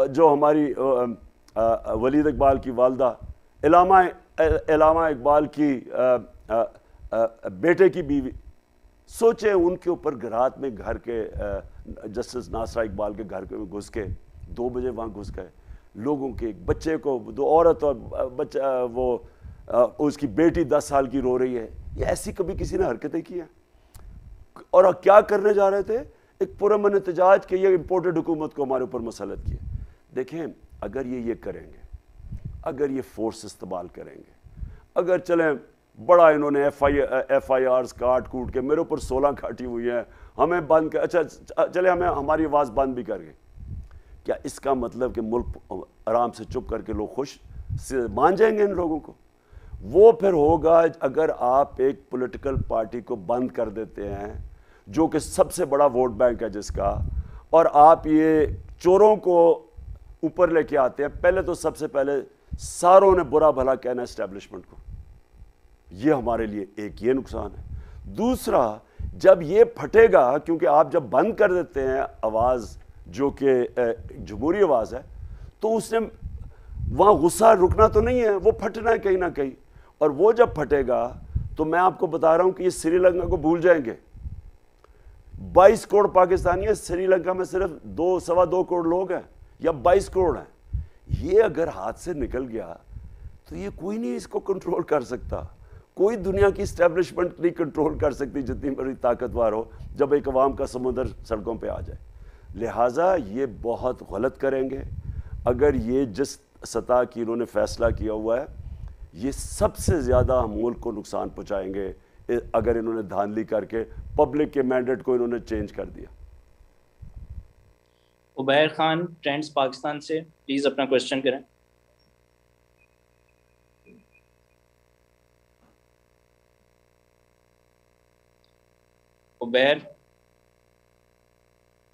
جو ہماری ولید اقبال کی والدہ, علامہ اقبال کی بیٹے کی بیوی, سوچیں ان کے اوپر رات میں گھر کے جسٹس ناصرہ اقبال کے گھر کے گھس کے 2 بجے وہاں گھس گئے, لوگوں کے ایک بچے کو, 2 عورت اور بچہ, وہ اس کی بیٹی 10 سال کی رو رہی ہے. یہ ایسی کبھی کسی نے حرکتیں کی ہیں؟ اور کیا کرنے جا رہے تھے؟ ایک پرامن احتجاج کہ یہ امپورٹڈ حکومت کو ہمارے اوپر مسلط کیے. دیکھیں اگر یہ کریں گے, اگر یہ فورس استعمال کریں گے, اگر چلیں بڑا انہوں نے ایف آئی آرز کاٹ کوٹ کے میرے اوپر 16 کھاٹی ہوئی ہیں, ہمیں بند کر, اچھا چلے ہمیں ہماری آواز بند بھی کر گئے, کیا اس کا مطلب کہ ملک آرام سے چپ کر کے لوگ خوش سے مان جائیں گے ان لوگوں کو؟ وہ پھر ہوگا اگر آپ ایک پولیٹیکل پارٹی کو بند کر دیتے ہیں جو کہ سب سے بڑا ووٹ بینک ہے جس کا, اور آپ یہ چوروں کو اوپر لے کے آتے ہیں. پہلے تو سب سے پہلے ساروں نے برا بھلا کہنا ہے اسٹیبلشمنٹ کو, یہ ہمارے لیے ایک یہ نقصان ہے. دوسرا, جب یہ پھٹے گا, کیونکہ آپ جب بند کر دیتے ہیں آواز جو کہ جمہوری آواز ہے, تو اس نے وہاں غصہ رکنا تو نہیں ہے, وہ پھٹنا ہے کہیں نہ کہیں. اور وہ جب پھٹے گا تو میں آپ کو بتا رہا ہوں کہ یہ سری لنکا کو بھول جائیں گے. 22 کروڑ پاکستانی ہے, سری لنکا میں صرف 2.25 کروڑ لوگ ہیں یا 22 کروڑ ہیں. یہ اگر ہاتھ سے نکل گیا تو یہ کوئی نہیں اس کو کنٹرول کر سکتا, کوئی دنیا کی اسٹیبلشمنٹ نہیں کنٹرول کر سکتی جتنی بڑی طاقتور ہو, جب ایک عوام کا سمندر سڑکوں پہ آ جائے. لہٰذا یہ بہت غلط کریں گے اگر یہ جس سطح کی انہوں نے فیصلہ کیا ہوا ہے, یہ سب سے زیادہ ہم ملک کو نقصان پہنچائیں گے اگر انہوں نے دھاندلی کر کے پبلک کے مینڈیٹ کو انہوں نے چینج کر دیا. عبیر خان ٹرینڈز پاکستان سے پلیز اپنا کوشچن کریں. عبیر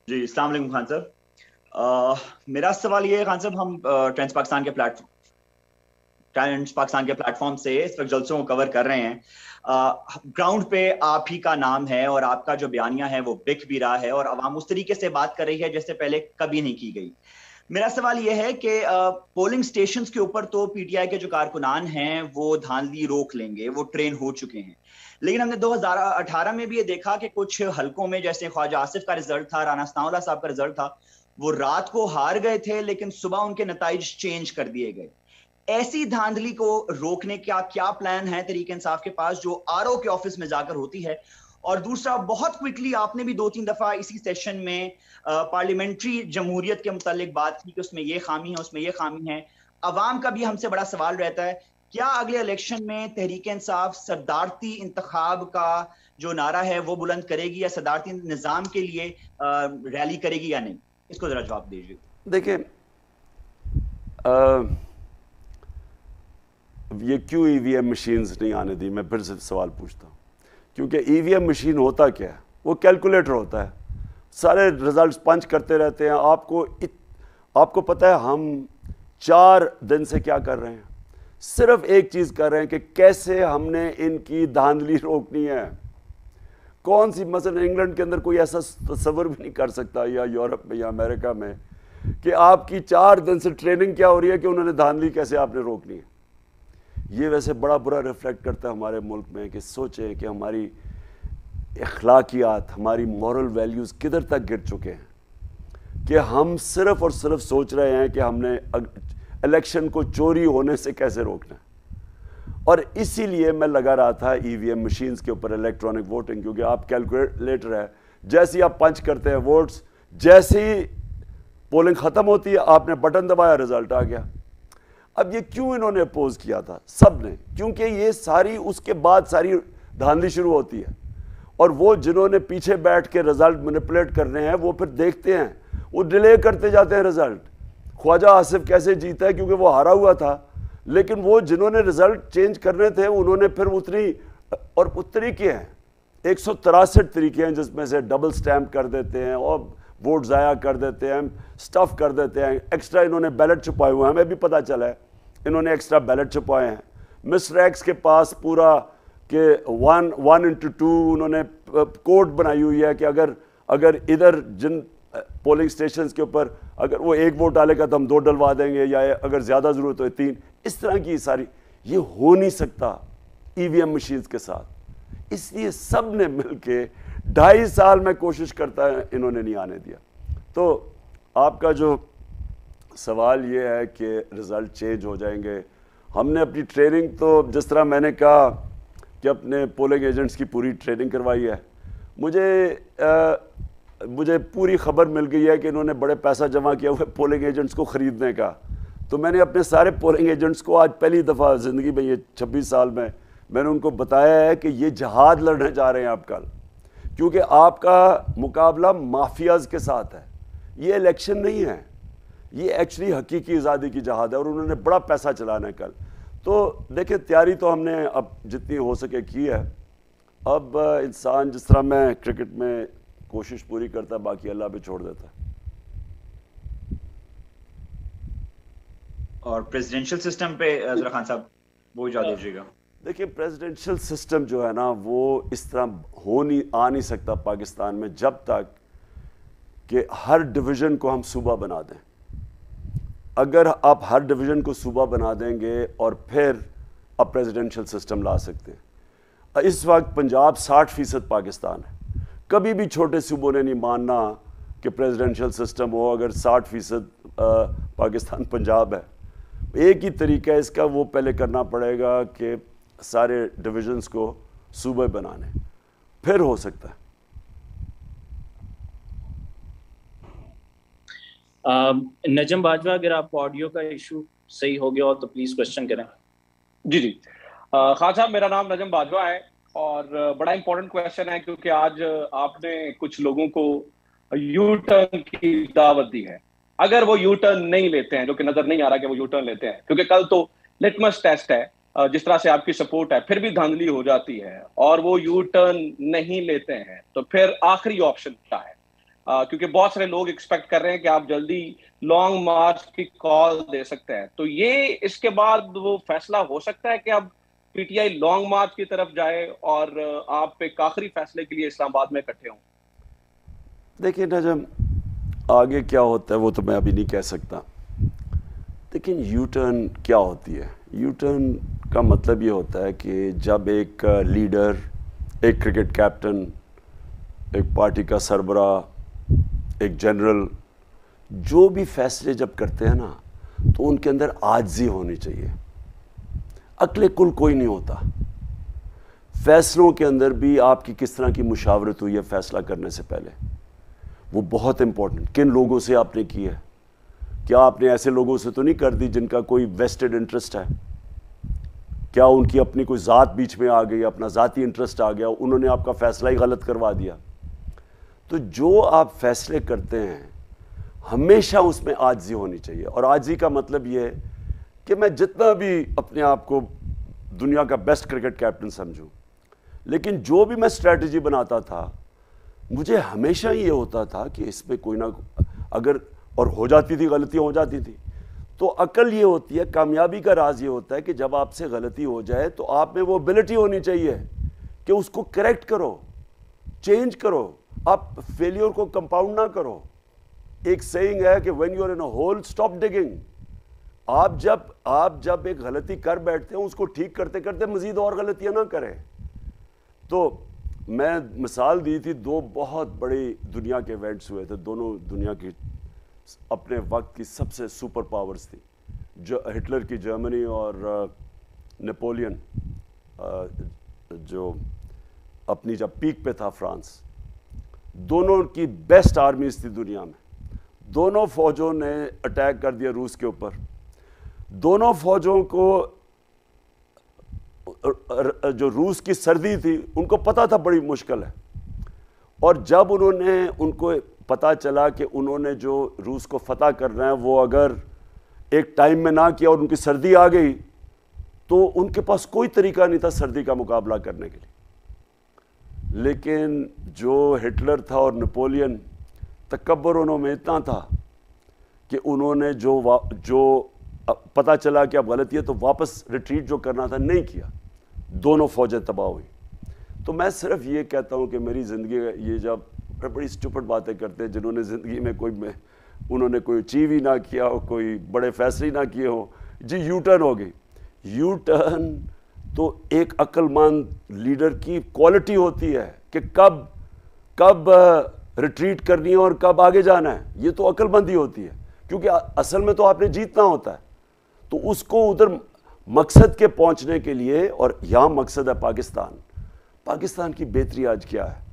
جی السلام علیکم خان صاحب. میرا سوال یہ ہے خان صاحب, ہم ٹرینڈز پاکستان کے ٹائمز پاکستان کے پلیٹ فارم سے اس وقت جلسوں کو کور کر رہے ہیں. گراؤنڈ پہ آپ ہی کا نام ہے اور آپ کا جو بیانیہ ہے وہ بک بھی رہا ہے اور عوام اس طریقے سے بات کر رہی ہے جیسے پہلے کبھی نہیں کی گئی. میرا سوال یہ ہے کہ پولنگ سٹیشنز کے اوپر تو پی ٹی آئی کے جو کارکنان ہیں وہ دھاندلی روک لیں گے, وہ ٹرین ہو چکے ہیں, لیکن ہم نے 2018 میں بھی یہ دیکھا کہ کچھ حلقوں میں جیسے خواجہ آصف کا رزلٹ تھا, رانا ثناء اللہ صاحب کا رزلٹ تھا, وہ رات کو ہار گئے تھے لیکن صبح ان کے نتائج چینج کر دیے گئے. ایسی دھاندلی کو روکنے کا کیا پلان ہے تحریک انصاف کے پاس جو آر او کے آفس میں جا کر ہوتی ہے؟ اور دوسرا, بہت کوئکلی آپ نے بھی 2-3 دفعہ اسی سیشن میں پارلیمنٹری جمہوریت کے متعلق بات کی کہ اس میں یہ خامی ہے, اس میں یہ خامی ہے. عوام کا بھی ہم سے بڑا سوال رہتا ہے, کیا اگلے الیکشن میں تحریک انصاف صدارتی انتخاب کا جو نعرہ ہے وہ بلند کرے گی یا صدارتی نظام کے لیے ریلی کرے گی یا نہیں؟ اس کو ذرا جواب دیجیے. دیکھیں, یہ کیوں ای وی ایم مشینز نہیں آنے دی, میں پھر سے سوال پوچھتا ہوں. کیونکہ ای وی ایم مشین ہوتا کیا ہے, وہ کیلکولیٹر ہوتا ہے, سارے رزلٹس پنچ کرتے رہتے ہیں. آپ کو پتہ ہے ہم 4 دن سے کیا کر رہے ہیں؟ صرف ایک چیز کر رہے ہیں کہ کیسے ہم نے ان کی دھاندلی روکنی ہے. کون سی, مثلا انگلینڈ کے اندر کوئی ایسا تصور بھی نہیں کر سکتا, یا یورپ میں یا امریکہ میں, کہ آپ کی 4 دن سے ٹریننگ کیا ہو رہی ہے کہ انہوں نے دھاندلی کیسے آپ نے روکنی ہے. یہ ویسے بڑا برا ریفلیکٹ کرتا ہے ہمارے ملک میں کہ سوچیں کہ ہماری اخلاقیات, ہماری مورل ویلیوز کدھر تک گر چکے ہیں کہ ہم صرف اور صرف سوچ رہے ہیں کہ ہم نے الیکشن کو چوری ہونے سے کیسے روکنا ہے. اور اسی لیے میں لگا رہا تھا ای وی ایم مشینز کے اوپر الیکٹرانک ووٹنگ, کیونکہ آپ کیلکولیٹر ہے, جیسے ہی آپ پنچ کرتے ہیں ووٹس, جیسے ہی پولنگ ختم ہوتی ہے آپ نے بٹن دبایا, رزلٹ آ گیا. اب یہ کیوں انہوں نے اپوز کیا تھا سب نے؟ کیونکہ یہ ساری اس کے بعد ساری دھاندلی شروع ہوتی ہے, اور وہ جنہوں نے پیچھے بیٹھ کے رزلٹ مینیپولیٹ کرنے ہیں وہ پھر دیکھتے ہیں, وہ ڈیلے کرتے جاتے ہیں رزلٹ. خواجہ آصف کیسے جیتا ہے؟ کیونکہ وہ ہارا ہوا تھا, لیکن وہ جنہوں نے رزلٹ چینج کرنے تھے انہوں نے پھر اور طریقے ہیں 163 طریقے ہیں جس میں سے ڈبل سٹیمپ کر دیتے ہیں اور ووٹ ضائع کر دیتے ہیں, سٹف کر دیتے ہیں, ایکسٹرا انہوں نے بیلٹ چھپائے ہوئے ہیں, ہمیں بھی پتہ چلا ہے انہوں نے ایکسٹرا بیلٹ چھپائے ہیں. مسٹر ایکس کے پاس پورا کہ 1:2 انہوں نے کوڈ بنائی ہوئی ہے کہ اگر ادھر جن پولنگ سٹیشنز کے اوپر اگر وہ 1 ووٹ ڈالے گا تو ہم 2 ڈلوا دیں گے, یا اگر زیادہ ضرورت ہو 3. اس طرح کی ساری, یہ ہو نہیں سکتا ای وی ایم مشینز کے ساتھ. اس لیے سب نے مل کے 2.5 سال میں کوشش کرتا ہے, انہوں نے نہیں آنے دیا. تو آپ کا جو سوال یہ ہے کہ رزلٹ چینج ہو جائیں گے, ہم نے اپنی ٹریننگ تو جس طرح میں نے کہا کہ اپنے پولنگ ایجنٹس کی پوری ٹریننگ کروائی ہے. مجھے پوری خبر مل گئی ہے کہ انہوں نے بڑے پیسہ جمع کیا ہوا ہے پولنگ ایجنٹس کو خریدنے کا. تو میں نے اپنے سارے پولنگ ایجنٹس کو آج پہلی دفعہ زندگی میں, یہ 26 سال میں نے ان کو بتایا ہے کہ یہ جہاد لڑنے جا رہے ہیں آپ کل, کیونکہ آپ کا مقابلہ مافیاز کے ساتھ ہے. یہ الیکشن نہیں ہے, یہ ایکچولی حقیقی آزادی کی جہاد ہے, اور انہوں نے بڑا پیسہ چلانا ہے کل. تو دیکھیں تیاری تو ہم نے اب جتنی ہو سکے کی ہے. اب انسان جس طرح میں کرکٹ میں کوشش پوری کرتا ہے, باقی اللہ پہ چھوڑ دیتا ہے. اور پریزیڈنشل سسٹم پہ ذرا خان صاحب وہ اجازت دیجیے گا. دیکھیں پریزیڈنشل سسٹم جو ہے نا وہ اس طرح آ نہیں سکتا پاکستان میں جب تک کہ ہر ڈویژن کو ہم صوبہ بنا دیں. اگر آپ ہر ڈویژن کو صوبہ بنا دیں گے اور پھر آپ پریزیڈنشل سسٹم لا سکتے ہیں. اس وقت پنجاب 60% پاکستان ہے. کبھی بھی چھوٹے صوبوں نے نہیں ماننا کہ پریزیڈنشل سسٹم ہو اگر 60% پاکستان پنجاب ہے. ایک ہی طریقہ ہے اس کا, وہ پہلے کرنا پڑے گا کہ سارے ڈویژنز کو صوبے بنانے, پھر ہو سکتا ہے. نجم باجوہ, اگر آپ کو آڈیو کا ایشو صحیح ہو گیا ہو تو پلیز کوشچن کریں. جی خان صاحب, میرا نام نجم باجوہ ہے اور بڑا امپورٹنٹ کویشچن ہے کیونکہ آج آپ نے کچھ لوگوں کو یو ٹرن کی دعوت دی ہے. اگر وہ یو ٹرن نہیں لیتے ہیں, جو کہ نظر نہیں آ رہا کہ وہ یو ٹرن لیتے ہیں, کیونکہ کل تو لٹمس ٹیسٹ ہے, جس طرح سے آپ کی سپورٹ ہے پھر بھی دھاندلی ہو جاتی ہے, اور وہ یو ٹرن نہیں لیتے ہیں تو پھر آخری آپشن کیا ہے؟ کیونکہ بہت سارے لوگ ایکسپیکٹ کر رہے ہیں کہ آپ جلدی لانگ مارچ کی کال دے سکتے ہیں. تو یہ اس کے بعد وہ فیصلہ ہو سکتا ہے کہ اب P T I long march کی طرف جائے اور آپ ایک آخری فیصلے کے لیے اسلام آباد میں اکٹھے ہوں؟ دیکھیں نجم، آگے کیا ہوتا ہے وہ تو میں ابھی نہیں کہہ سکتا، لیکن یو ٹرن کیا ہوتی ہے؟ یو ٹرن کا مطلب یہ ہوتا ہے کہ جب ایک لیڈر، ایک کرکٹ کیپٹن، ایک پارٹی کا سربراہ، ایک جنرل جو بھی فیصلے جب کرتے ہیں نا تو ان کے اندر عاجزی ہونی چاہیے. عقل کل کوئی نہیں ہوتا. فیصلوں کے اندر بھی آپ کی کس طرح کی مشاورت ہوئی ہے فیصلہ کرنے سے پہلے، وہ بہت امپورٹنٹ. کن لوگوں سے آپ نے کی ہے؟ کیا آپ نے ایسے لوگوں سے تو نہیں کر دی جن کا کوئی ویسٹڈ انٹرسٹ ہے؟ کیا ان کی اپنی کوئی ذات بیچ میں آ گئی، اپنا ذاتی انٹرسٹ آ گیا، انہوں نے آپ کا فیصلہ ہی غلط کروا دیا؟ تو جو آپ فیصلے کرتے ہیں ہمیشہ اس میں عاجزی ہونی چاہیے. اور عاجزی کا مطلب یہ ہے کہ میں جتنا بھی اپنے آپ کو دنیا کا بیسٹ کرکٹ کیپٹن سمجھوں، لیکن جو بھی میں اسٹریٹجی بناتا تھا مجھے ہمیشہ یہ ہوتا تھا کہ اس میں کوئی نہ اگر اور ہو جاتی تھی، غلطیاں ہو جاتی تھی، تو عقل یہ ہوتی ہے، کامیابی کا راز یہ ہوتا ہے کہ جب آپ سے غلطی ہو جائے تو آپ میں وہ ابیلٹی ہونی چاہیے کہ اس کو کریکٹ کرو، چینج کرو، آپ فیلیور کو کمپاؤنڈ نہ کرو. ایک سیئنگ ہے کہ when you're in a hole stop digging. آپ جب ایک غلطی کر بیٹھتے ہیں اس کو ٹھیک کرتے کرتے مزید اور غلطیاں نہ کریں. تو میں مثال دی تھی، دو بہت بڑی دنیا کے ایونٹس ہوئے تھے، دونوں دنیا کی اپنے وقت کی سب سے سپر پاورز تھی، جو ہٹلر کی جرمنی اور نیپولین جو اپنی جب پیک پہ تھا فرانس. دونوں کی بیسٹ آرمیز تھی دنیا میں. دونوں فوجوں نے اٹیک کر دیا روس کے اوپر. دونوں فوجوں کو جو روس کی سردی تھی ان کو پتہ تھا بڑی مشکل ہے، اور جب انہوں نے ان کو پتہ چلا کہ انہوں نے جو روس کو فتح کرنا ہے وہ اگر ایک ٹائم میں نہ کیا اور ان کی سردی آ گئی تو ان کے پاس کوئی طریقہ نہیں تھا سردی کا مقابلہ کرنے کے لیے. لیکن جو ہٹلر تھا اور نیپولین، تکبر انہوں میں اتنا تھا کہ انہوں نے جو پتہ چلا کہ اب غلطی ہے تو واپس ریٹریٹ جو کرنا تھا نہیں کیا. دونوں فوجیں تباہ ہوئی. تو میں صرف یہ کہتا ہوں کہ میری زندگی یہ جب بڑی اسٹوپڈ باتیں کرتے ہیں جنہوں نے زندگی میں انہوں نے کوئی اچیو ہی نہ کیا ہو، کوئی بڑے فیصلے نہ کیے ہوں، جی یو ٹرن ہو گئی. یو ٹرن تو ایک عقل مند لیڈر کی کوالٹی ہوتی ہے کہ کب ریٹریٹ کرنی ہے اور کب آگے جانا ہے. یہ تو عقل مندی ہوتی ہے، کیونکہ اصل میں تو آپ نے جیتنا ہوتا ہے. تو اس کو ادھر مقصد کے پہنچنے کے لیے، اور یہاں مقصد ہے پاکستان کی بہتری آج کیا ہے؟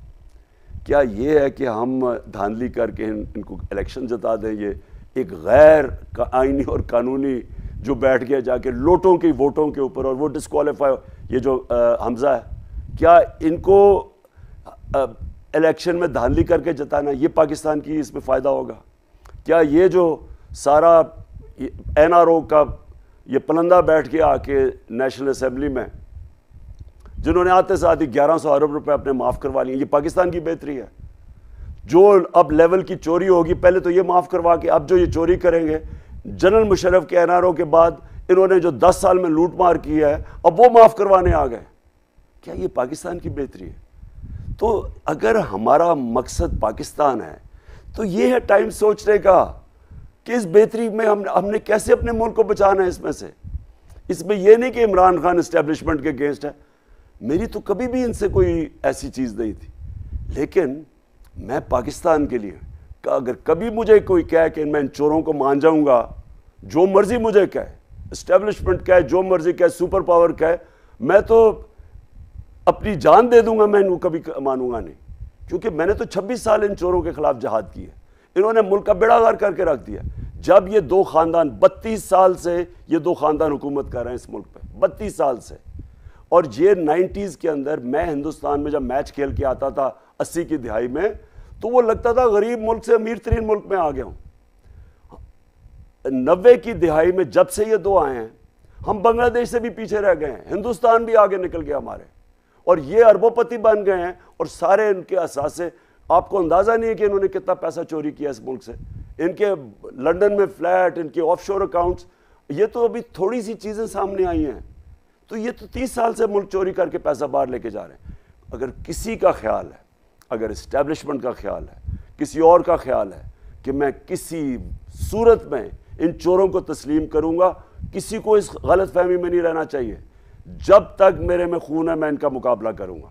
کیا یہ ہے کہ ہم دھاندلی کر کے ان کو الیکشن جتا دیں؟ یہ ایک غیر آئینی اور قانونی جو بیٹھ گیا جا کے لوٹوں کی ووٹوں کے اوپر اور وہ ڈسکوالیفائی، یہ جو حمزہ ہے، کیا ان کو الیکشن میں دھاندلی کر کے جتانا یہ پاکستان کی اس میں فائدہ ہوگا؟ کیا یہ جو سارا این آر او کا یہ پلندہ بیٹھ کے آ کے نیشنل اسمبلی میں جنہوں نے آتے ساتھ ہی 1100 ارب روپے اپنے معاف کروا لیے، یہ پاکستان کی بہتری ہے؟ جو اب لیول کی چوری ہوگی پہلے تو یہ معاف کروا کے اب جو یہ چوری کریں گے، جنرل مشرف کے این آر او کے بعد انہوں نے جو 10 سال میں لوٹ مار کی ہے اب وہ معاف کروانے آ گئے. کیا یہ پاکستان کی بہتری ہے؟ تو اگر ہمارا مقصد پاکستان ہے تو یہ ہے ٹائم سوچنے کا کہ اس بہتری میں ہم نے کیسے اپنے ملک کو بچانا ہے. اس میں یہ نہیں کہ عمران خان اسٹیبلشمنٹ کے اگینسٹ ہے، میری تو کبھی بھی ان سے کوئی ایسی چیز نہیں تھی، لیکن میں پاکستان کے لیے اگر کبھی مجھے کوئی کہے کہ میں ان چوروں کو مان جاؤں گا، جو مرضی مجھے کہے، اسٹیبلشمنٹ کہے، جو مرضی کہے، سپر پاور کہے، میں تو اپنی جان دے دوں گا، میں ان کو کبھی مانوں گا نہیں. کیونکہ میں نے تو 26 سال ان چوروں کے خلاف جہاد کی ہے. انہوں نے ملک کا بیڑا غرق کر کے رکھ دیا. جب یہ دو خاندان 32 سال سے یہ دو خاندان حکومت کر رہے ہیں اس ملک پہ، 32 سال سے، اور یہ 90s کے اندر میں ہندوستان میں جب میچ کھیل کے آتا تھا 80 کی دہائی میں تو وہ لگتا تھا غریب ملک سے امیر ترین ملک میں آ گیا ہوں. 90 کی دہائی میں جب سے یہ دو آئے ہیں ہم بنگلہ دیش سے بھی پیچھے رہ گئے ہیں، ہندوستان بھی آگے نکل گیا ہمارے، اور یہ اربوں پتی بن گئے ہیں، اور سارے ان کے اثاثے آپ کو اندازہ نہیں ہے کہ انہوں نے کتنا پیسہ چوری کیا اس ملک سے. ان کے لنڈن میں فلیٹ, ان کے آف شور اکاؤنٹس, یہ تو ابھی تھوڑی سی چیزیں سامنے آئی ہیں. تو یہ تو 30 سال سے ملک چوری کر کے پیسہ باہر لے کے جا رہے ہیں. اگر کسی کا خیال ہے, اگر اسٹیبلشمنٹ کا خیال ہے, کسی اور کا خیال ہے کہ میں کسی صورت میں ان چوروں کو تسلیم کروں گا, کسی کو اس غلط فہمی میں نہیں رہنا چاہیے. جب تک میرے میں خون ہے میں ان کا مقابلہ کروں گا.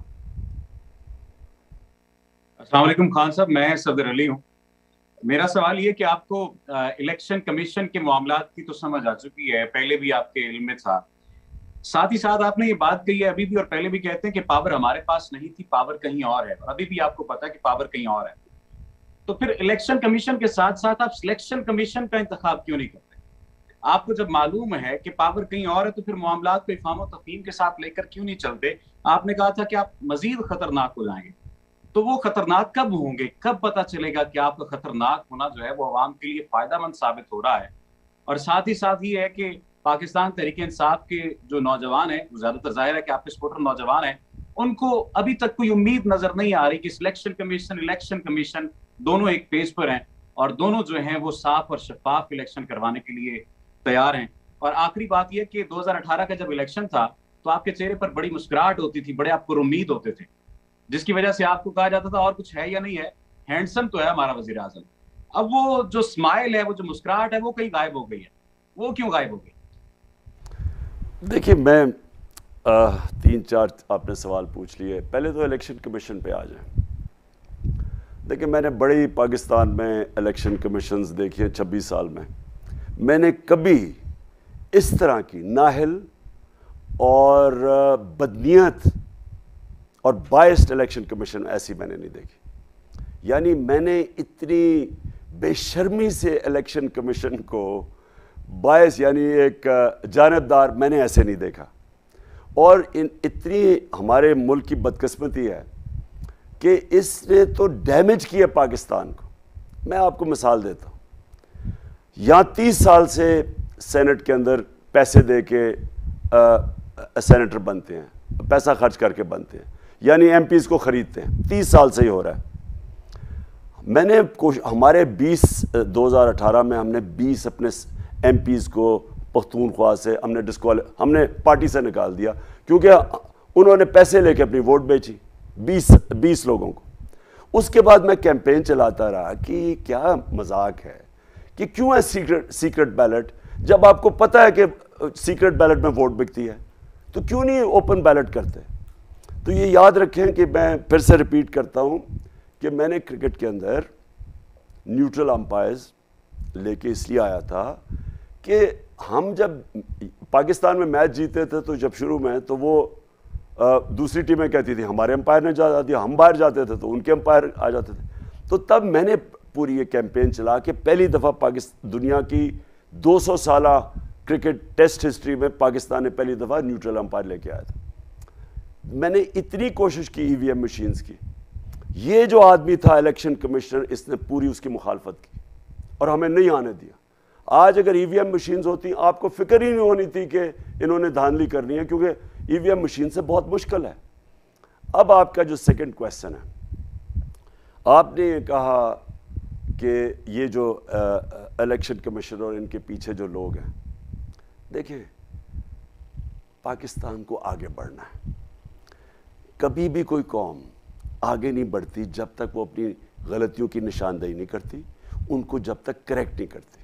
السلام علیکم خان صاحب, میں صدر علی ہوں. میرا سوال یہ کہ آپ کو الیکشن کمیشن کے معاملات کی تو سمجھ آ چکی ہے, پہلے بھی آپ کے علم میں تھا. ساتھ ہی ساتھ آپ نے یہ بات کہی ہے ابھی بھی اور پہلے بھی کہتے ہیں کہ پاور ہمارے پاس نہیں تھی, پاور کہیں اور ہے, اور ابھی بھی آپ کو پتا ہے کہ پاور کہیں اور ہے. تو پھر الیکشن کمیشن کے ساتھ ساتھ آپ سلیکشن کمیشن کا انتخاب کیوں نہیں کرتے؟ آپ کو جب معلوم ہے کہ پاور کہیں اور ہے تو پھر معاملات کو افہام و تفہیم کے ساتھ لے کر کیوں نہیں چلتے؟ آپ نے کہا تھا کہ آپ مزید خطرناک ہو جائیں گے, تو وہ خطرناک کب ہوں گے؟ کب پتہ چلے گا کہ آپ کا خطرناک ہونا جو ہے وہ عوام کے لیے فائدہ مند ثابت ہو رہا ہے؟ اور ساتھ ہی ساتھ یہ ہے کہ پاکستان تحریک انصاف کے جو نوجوان ہیں, زیادہ تر ظاہر ہے کہ آپ کے سپورٹر نوجوان ہیں, ان کو ابھی تک کوئی امید نظر نہیں آ رہی کہ سلیکشن کمیشن الیکشن کمیشن دونوں ایک پیج پر ہیں اور دونوں جو ہیں وہ صاف اور شفاف الیکشن کروانے کے لیے تیار ہیں. اور آخری بات یہ کہ 2018 کا جب الیکشن تھا تو آپ کے چہرے پر بڑی مسکراہٹ ہوتی تھی, بڑے آپ پر امید ہوتے تھے, جس کی وجہ سے آپ کو کہا جاتا تھا اور کچھ ہے یا نہیں ہے, ہینڈسم تو ہے ہمارا وزیر اعظم. اب وہ جو اسمائل ہے, وہ جو مسکراہٹ ہے, وہ کہیں غائب ہو گئی ہے. وہ کیوں غائب ہو گئی؟ دیکھیے, میں 3-4 آپ نے سوال پوچھ لیے. پہلے تو الیکشن کمیشن پہ آ جائیں. دیکھیں, میں نے بڑی پاکستان میں الیکشن کمیشنز دیکھی ہیں 26 سال میں. میں نے کبھی اس طرح کی نااہل اور بدنیت اور بائسڈ الیکشن کمیشن ایسی میں نے نہیں دیکھی. یعنی میں نے اتنی بے شرمی سے الیکشن کمیشن کو باعث یعنی ایک جانبدار میں نے ایسے نہیں دیکھا. اور اتنی ہمارے ملک کی بدقسمتی ہے کہ اس نے تو ڈیمیج کیا پاکستان کو. میں آپ کو مثال دیتا ہوں. یہاں 30 سال سے سینٹ کے اندر پیسے دے کے سینیٹر بنتے ہیں, پیسہ خرچ کر کے بنتے ہیں, یعنی ایم پیز کو خریدتے ہیں. 30 سال سے ہی ہو رہا ہے. میں نے ہمارے 2018 میں ہم نے 20 اپنے ایم پیز کو پختونخوا سے ہم نے پارٹی سے نکال دیا کیونکہ انہوں نے پیسے لے کے اپنی ووٹ بیچی 20 لوگوں کو. اس کے بعد میں کیمپین چلاتا رہا کہ کیا مذاق ہے کہ کیوں ہے سیکرٹ بیلٹ. جب آپ کو پتہ ہے کہ سیکرٹ بیلٹ میں ووٹ بکتی ہے تو کیوں نہیں اوپن بیلٹ کرتے؟ تو یہ یاد رکھیں کہ میں پھر سے ریپیٹ کرتا ہوں کہ میں نے کرکٹ کے اندر نیوٹرل امپائرز لے کے اس لیے آیا تھا کہ ہم جب پاکستان میں میچ جیتے تھے تو جب شروع میں تو وہ دوسری ٹیمیں کہتی تھی ہمارے امپائر نے جا دیا, ہم باہر جاتے تھے تو ان کے امپائر آ جاتے تھے. تو تب میں نے پوری یہ کیمپین چلا کہ پہلی دفعہ دنیا کی 200 سالہ کرکٹ ٹیسٹ ہسٹری میں پاکستان نے پہلی دفعہ نیوٹرل امپائر لے کے آیا تھا. میں نے اتنی کوشش کی ای وی ایم مشینز کی. یہ جو آدمی تھا الیکشن کمشنر, اس نے پوری اس کی مخالفت کی اور ہمیں نہیں آنے دیا. آج اگر ای وی ایم مشینز ہوتی آپ کو فکر ہی نہیں ہونی تھی کہ انہوں نے دھاندلی کرنی ہے, کیونکہ ای وی ایم مشین سے بہت مشکل ہے. اب آپ کا جو سیکنڈ کویسچن ہے, آپ نے یہ کہا کہ یہ جو الیکشن کمیشن اور ان کے پیچھے جو لوگ ہیں, دیکھیں پاکستان کو آگے بڑھنا ہے. کبھی بھی کوئی قوم آگے نہیں بڑھتی جب تک وہ اپنی غلطیوں کی نشاندہی نہیں کرتی, ان کو جب تک کریکٹ نہیں کرتی.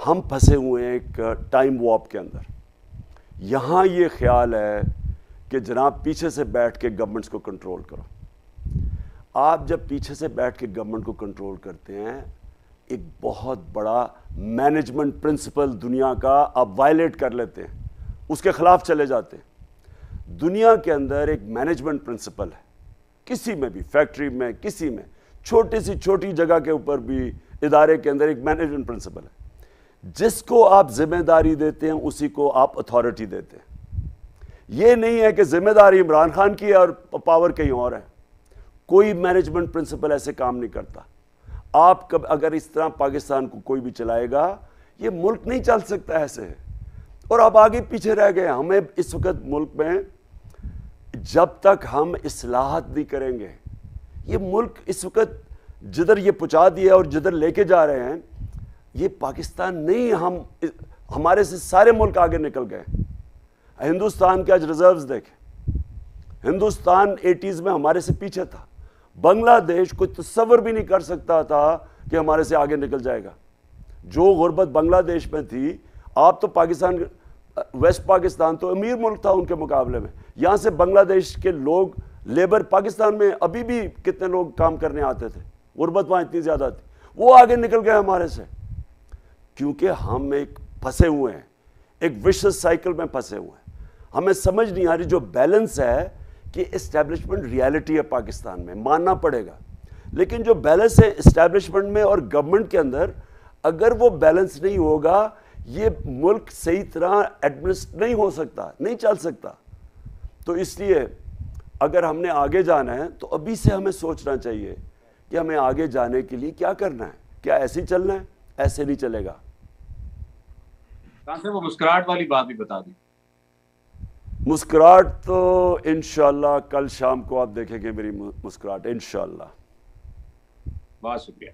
ہم پھنسے ہوئے ہیں ایک ٹائم وارپ کے اندر. یہاں یہ خیال ہے کہ جناب پیچھے سے بیٹھ کے گورنمنٹس کو کنٹرول کرو. آپ جب پیچھے سے بیٹھ کے گورنمنٹ کو کنٹرول کرتے ہیں, ایک بہت بڑا مینجمنٹ پرنسپل دنیا کا آپ وائلیٹ کر لیتے ہیں, اس کے خلاف چلے جاتے ہیں. دنیا کے اندر ایک مینجمنٹ پرنسپل ہے, کسی میں بھی, فیکٹری میں, کسی میں, چھوٹی سی چھوٹی جگہ کے اوپر بھی ادارے کے اندر ایک مینجمنٹ پرنسپل ہے. جس کو آپ ذمہ داری دیتے ہیں اسی کو آپ اتھارٹی دیتے ہیں. یہ نہیں ہے کہ ذمہ داری عمران خان کی ہے اور پاور کہیں اور ہے. کوئی مینجمنٹ پرنسپل ایسے کام نہیں کرتا. آپ اگر اس طرح پاکستان کو کوئی بھی چلائے گا, یہ ملک نہیں چل سکتا ایسے. اور آپ آگے پیچھے رہ گئے. ہمیں اس وقت ملک میں جب تک ہم اصلاحات نہیں کریں گے, یہ ملک اس وقت جدھر یہ پہنچا دیا اور جدھر لے کے جا رہے ہیں یہ پاکستان نہیں، ہمارے سے سارے ملک آگے نکل گئے. ہندوستان کے آج ریزروز دیکھیں، ہندوستان 80s میں ہمارے سے پیچھے تھا. بنگلہ دیش کوئی تصور بھی نہیں کر سکتا تھا کہ ہمارے سے آگے نکل جائے گا. جو غربت بنگلہ دیش میں تھی، آپ تو پاکستان، ویسٹ پاکستان تو امیر ملک تھا ان کے مقابلے میں. یہاں سے بنگلہ دیش کے لوگ لیبر پاکستان میں ابھی بھی کتنے لوگ کام کرنے آتے تھے، غربت وہاں اتنی زیادہ تھی. وہ آگے نکل گئے ہمارے سے، کیونکہ ہم ایک پھنسے ہوئے ہیں، ایک وشس سائیکل میں پھنسے ہوئے ہیں. ہمیں سمجھ نہیں آ رہی جو بیلنس ہے کہ اسٹیبلشمنٹ ریالٹی ہے پاکستان میں، ماننا پڑے گا. لیکن جو بیلنس ہے اسٹیبلشمنٹ میں اور گورنمنٹ کے اندر، اگر وہ بیلنس نہیں ہوگا یہ ملک صحیح طرح ایڈمنسٹر نہیں ہو سکتا، نہیں چل سکتا. تو اس لیے اگر ہم نے آگے جانا ہے تو ابھی سے ہمیں سوچنا چاہیے کہ ہمیں آگے جانے کے لیے کیا کرنا ہے. کیا ایسے ہی چلنا ہے؟ ایسے نہیں چلے گا. وہ مسکراہٹ والی بات بھی بتا دی. مسکراہٹ تو انشاءاللہ کل شام کو آپ دیکھیں گے میری مسکراہٹ انشاءاللہ. بہت شکریہ.